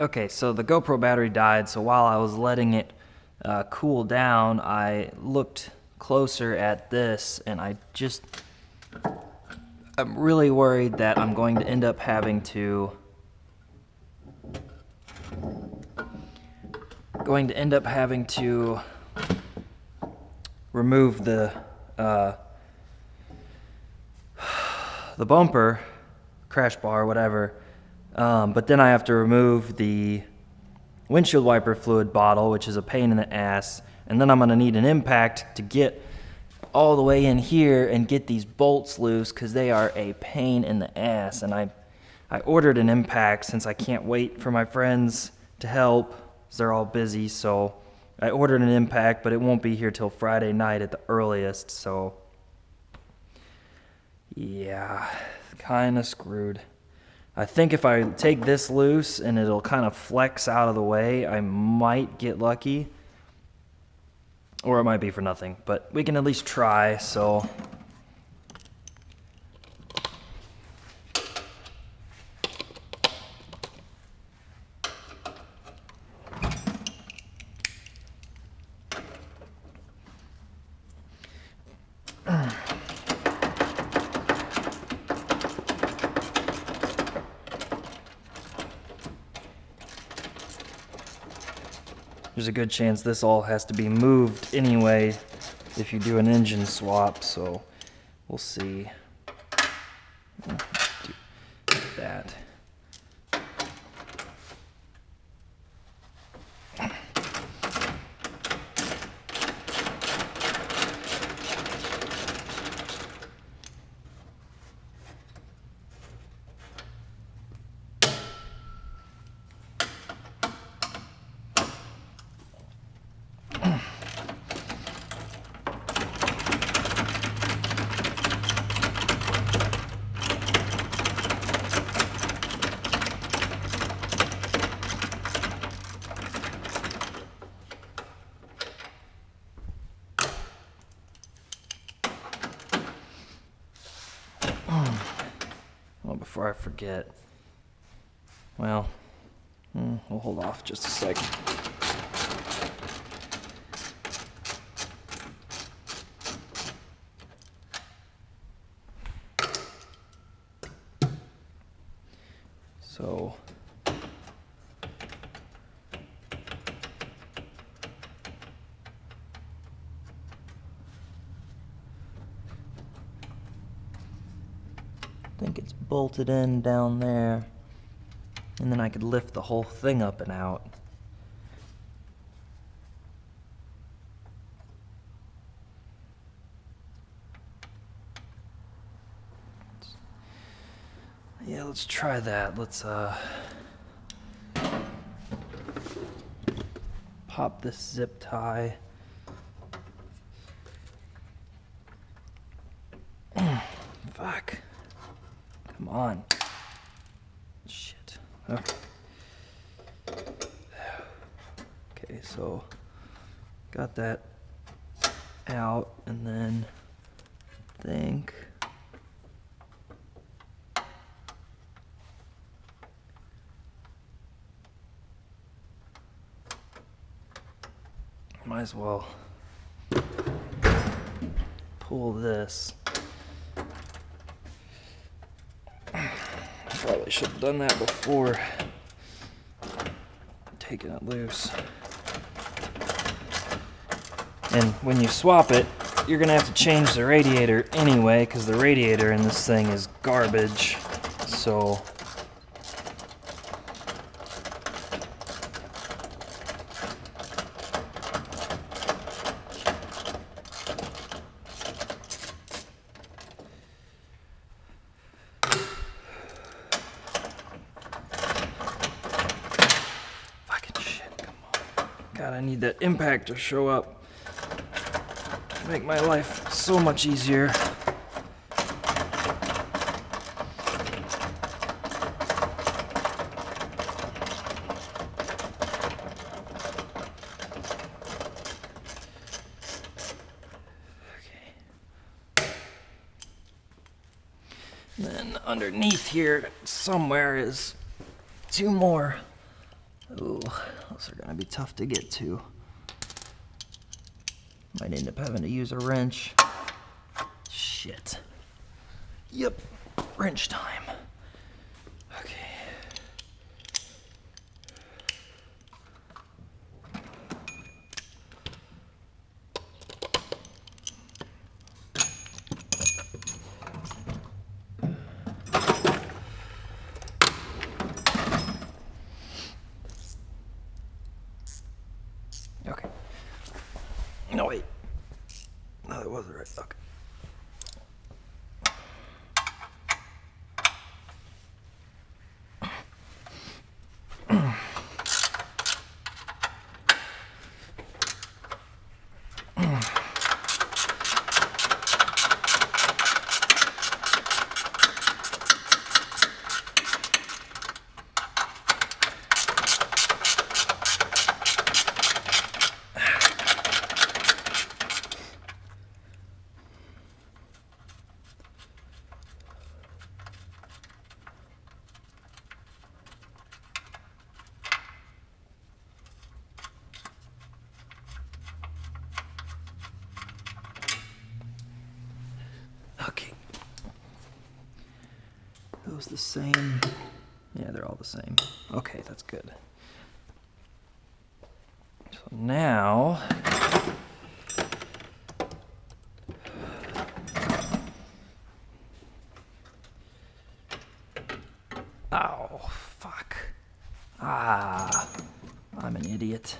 Okay, so the GoPro battery died, so while I was letting it cool down, I looked closer at this, and I'm really worried that I'm going to end up having to remove the bumper, crash bar, whatever. But then I have to remove the windshield wiper fluid bottle, which is a pain in the ass. And then I'm gonna need an impact to get all the way in here and get these bolts loose, because they are a pain in the ass. And I ordered an impact since I can't wait for my friends to help, because they're all busy. So I ordered an impact, but it won't be here till Friday night at the earliest. So yeah, kind of screwed. I think if I take this loose and it'll kind of flex out of the way, I might get lucky. Or it might be for nothing, but we can at least try, so. There's a good chance this all has to be moved anyway if you do an engine swap, so we'll see. Do that. Well, before I forget, well, We'll hold off just a second. So I think it's bolted in down there, and then I could lift the whole thing up and out. Yeah, let's try that. Let's pop this zip tie. Fuck. Come on. Shit. Okay. Okay, so got that out, and then think might as well pull this. Probably should have done that before taking it loose. And when you swap it, you're gonna have to change the radiator anyway, because the radiator in this thing is garbage. So God, I need that impact to show up. Make my life so much easier. Okay. And then underneath here somewhere is two more. Ooh, those are gonna be tough to get to. Might end up having to use a wrench. Shit. Yep, wrench time. Okay. Okay. No, wait. No, that wasn't right. Okay. Okay. Those the same? Yeah, they're all the same. Okay, that's good. So now oh, fuck. Ah, I'm an idiot.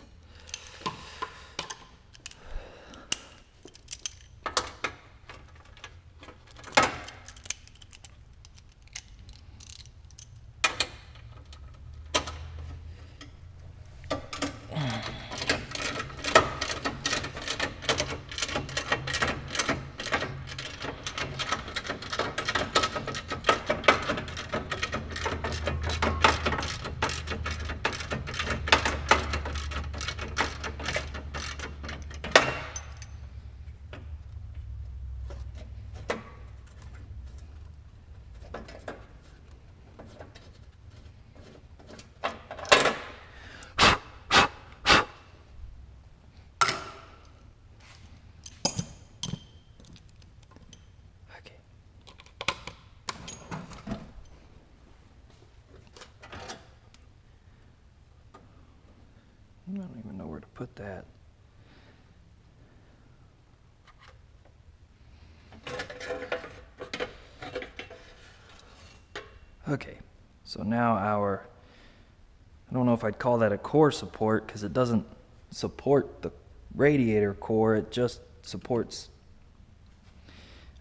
I don't even know where to put that. Okay, so now I don't know if I'd call that a core support because it doesn't support the radiator core, it just supports,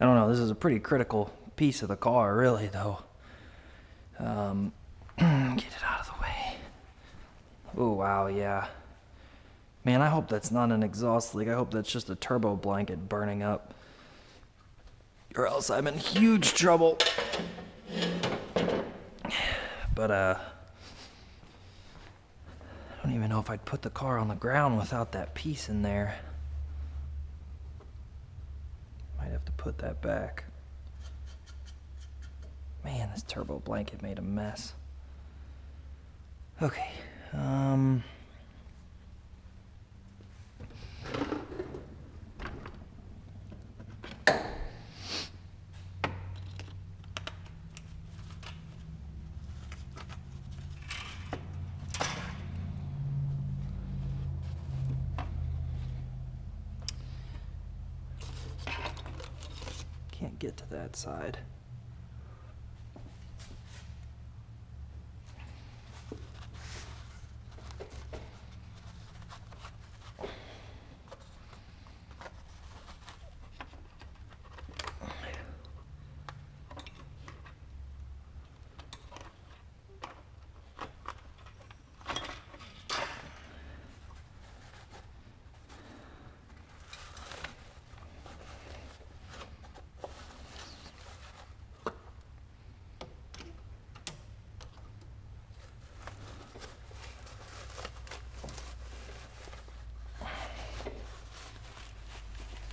I don't know, this is a pretty critical piece of the car really though. Get it out of the way. Oh wow, yeah. Man, I hope that's not an exhaust leak. I hope that's just a turbo blanket burning up. Or else I'm in huge trouble. But, I don't even know if I'd put the car on the ground without that piece in there. Might have to put that back. Man, this turbo blanket made a mess. Okay, can't get to that side.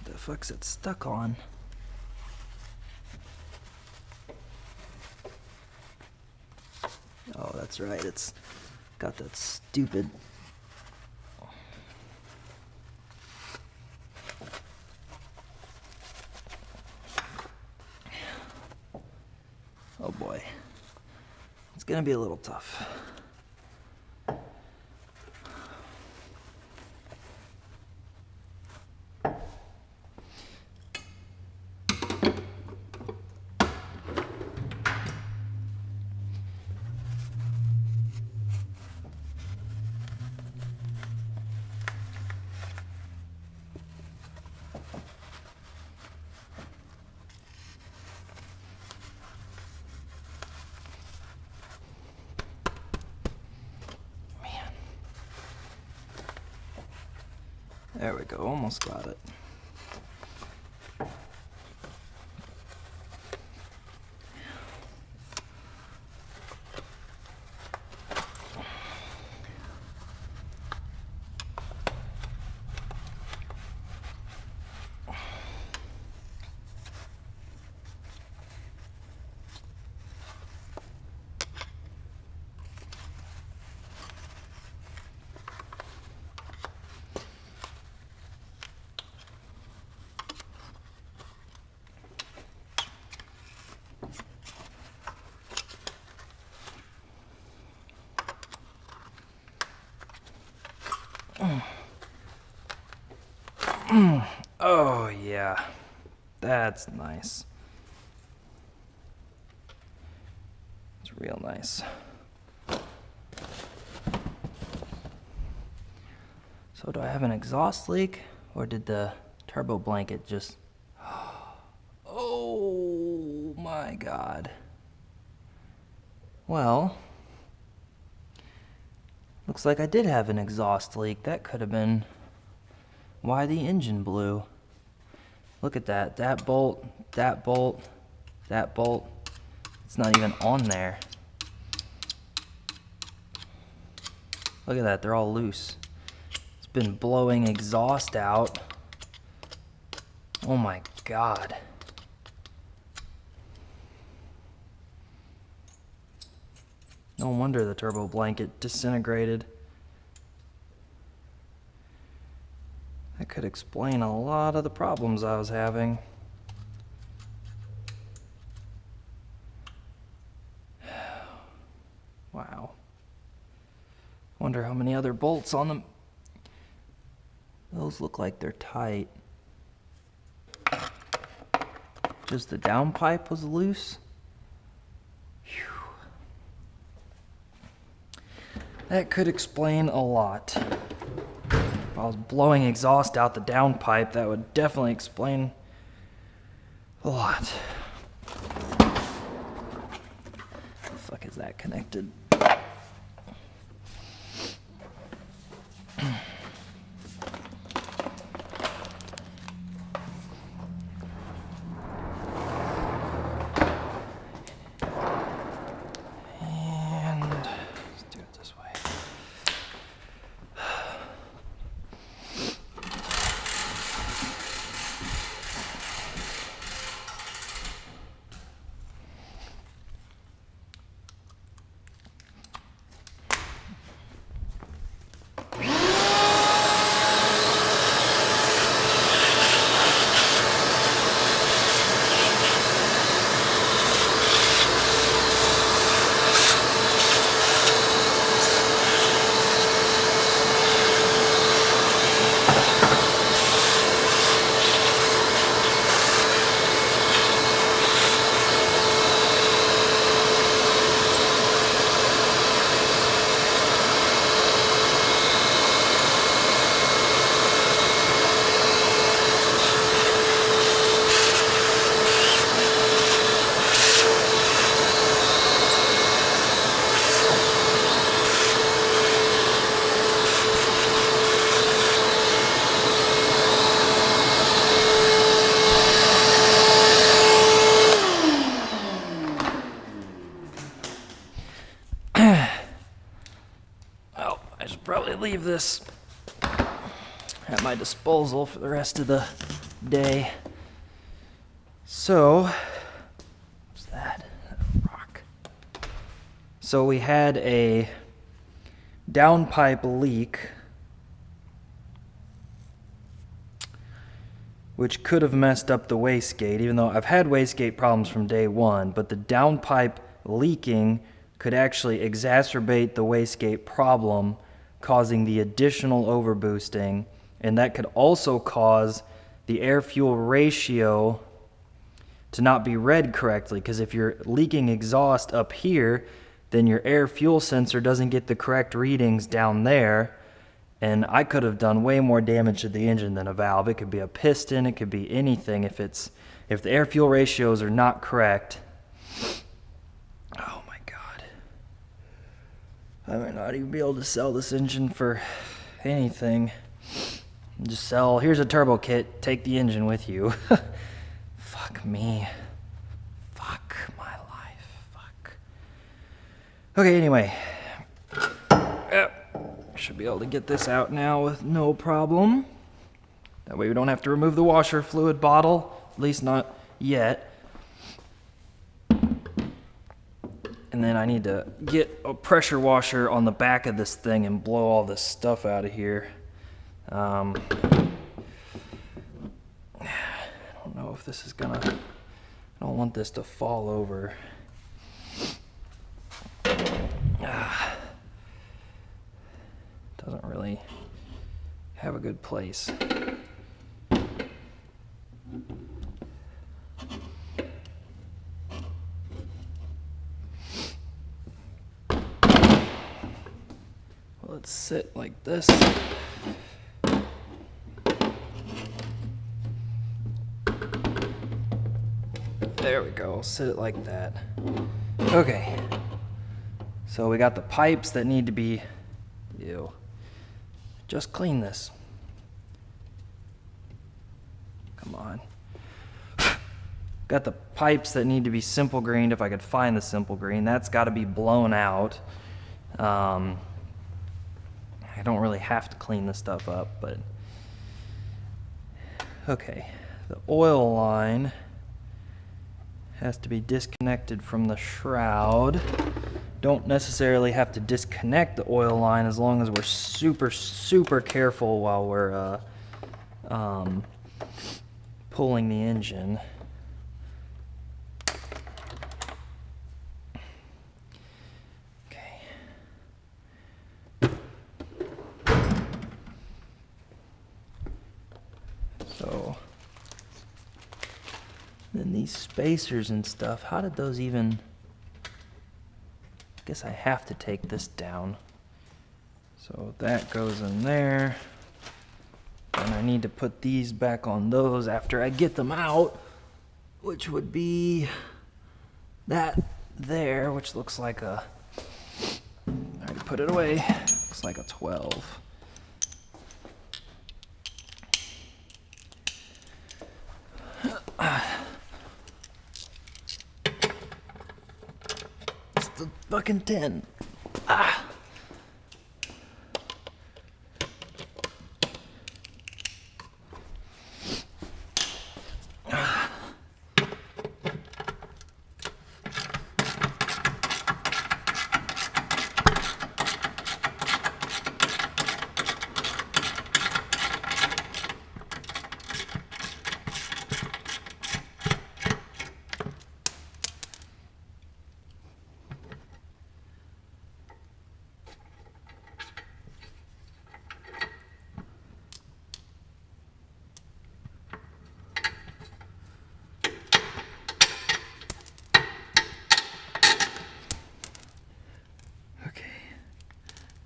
The fuck's it stuck on? Oh, that's right, it's got that stupid... Oh boy, it's gonna be a little tough. There we go, almost got it. Oh yeah, that's nice. It's real nice. So do I have an exhaust leak or did the turbo blanket just... Oh my God. Well, looks like I did have an exhaust leak. That could have been why the engine blew. Look at that. That bolt, that bolt, that bolt. It's not even on there. Look at that. They're all loose. It's been blowing exhaust out. Oh my God. No wonder the turbo blanket disintegrated. That could explain a lot of the problems I was having. Wow. Wonder how many other bolts on the Those look like they're tight. Just the downpipe was loose? Whew. That could explain a lot. If I was blowing exhaust out the downpipe, that would definitely explain a lot. The fuck is that connected? Probably leave this at my disposal for the rest of the day. So, what's that? A rock. So we had a downpipe leak, which could have messed up the wastegate, even though I've had wastegate problems from day one, but the downpipe leaking could actually exacerbate the wastegate problem, causing the additional overboosting, and that could also cause the air-fuel ratio to not be read correctly, because if you're leaking exhaust up here, then your air-fuel sensor doesn't get the correct readings down there, and I could have done way more damage to the engine than a valve. It could be a piston, it could be anything if the air-fuel ratios are not correct. I might not even be able to sell this engine for anything. Just sell, here's a turbo kit, take the engine with you. Fuck me. Fuck my life. Fuck. Okay, anyway. Should be able to get this out now with no problem. That way we don't have to remove the washer fluid bottle, at least not yet. And then I need to get a pressure washer on the back of this thing and blow all this stuff out of here. I don't know if this is gonna, I don't want this to fall over. Doesn't really have a good place. Let's sit like this. There we go, sit it like that. Okay, so we got the pipes that need to be, just clean this. Come on. Got the pipes that need to be simple greened, if I could find the simple green. That's got to be blown out. I don't really have to clean this stuff up, but okay. The oil line has to be disconnected from the shroud. Don't necessarily have to disconnect the oil line as long as we're super careful while we're pulling the engine. Then these spacers and stuff, how did those even... I guess I have to take this down. So that goes in there. And I need to put these back on those after I get them out, which would be that there, which looks like a... I already put it away. Looks like a 12. It's the fucking 10. Ah.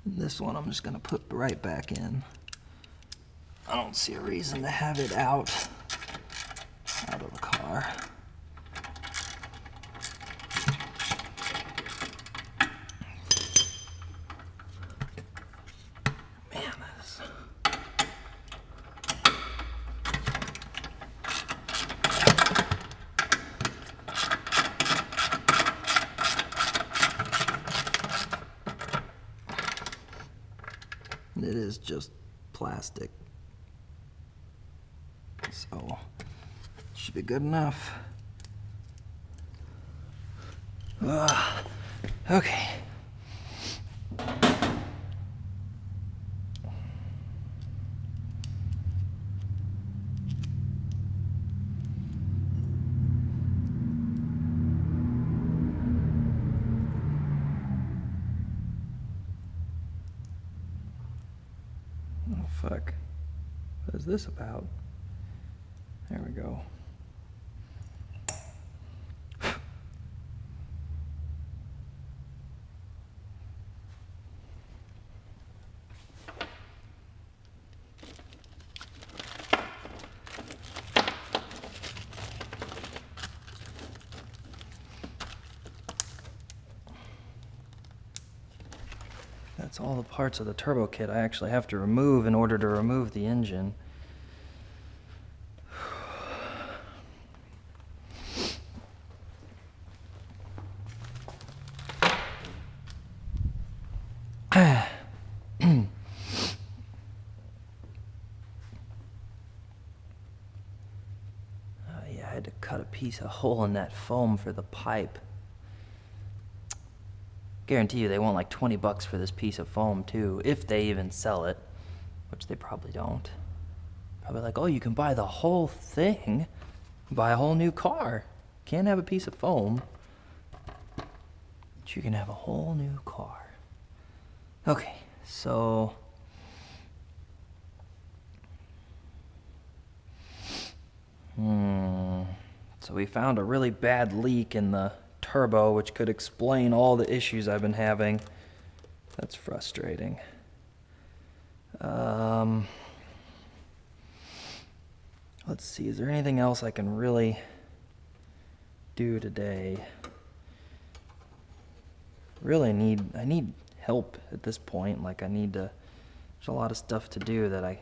This one I'm just gonna put right back in. I don't see a reason to have it out of the car. Man, that's... It is just plastic, so should be good enough. Okay. Oh, fuck. What is this about? There we go. That's all the parts of the turbo kit I actually have to remove in order to remove the engine. Yeah, I had to cut a hole in that foam for the pipe. Guarantee you they want like 20 bucks for this piece of foam too, if they even sell it, which they probably don't. Probably like, oh, you can buy the whole thing, buy a whole new car. Can't have a piece of foam, but you can have a whole new car. Okay, so so we found a really bad leak in the turbo, which could explain all the issues I've been having. That's frustrating. Let's see, is there anything else I can really do today? I need help at this point. Like, there's a lot of stuff to do that I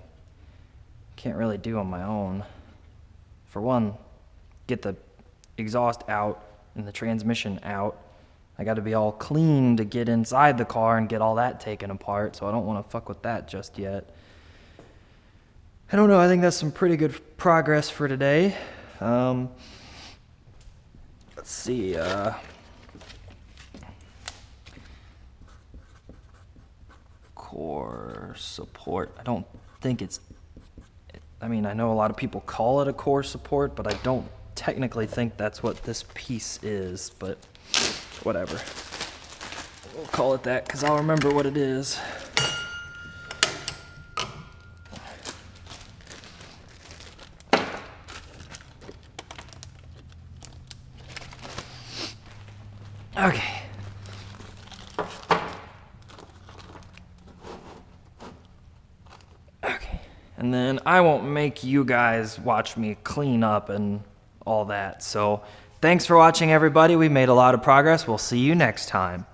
can't really do on my own. For one, get the exhaust out and the transmission out. I got to be all clean to get inside the car and get all that taken apart, so I don't want to fuck with that just yet. I don't know, I think that's some pretty good progress for today. Let's see, core support. I don't think it's, I mean, I know a lot of people call it a core support, but I don't technically think that's what this piece is, but whatever. We'll call it that because I'll remember what it is. Okay. Okay. And then I won't make you guys watch me clean up and all that. So thanks for watching, everybody. We made a lot of progress. We'll see you next time.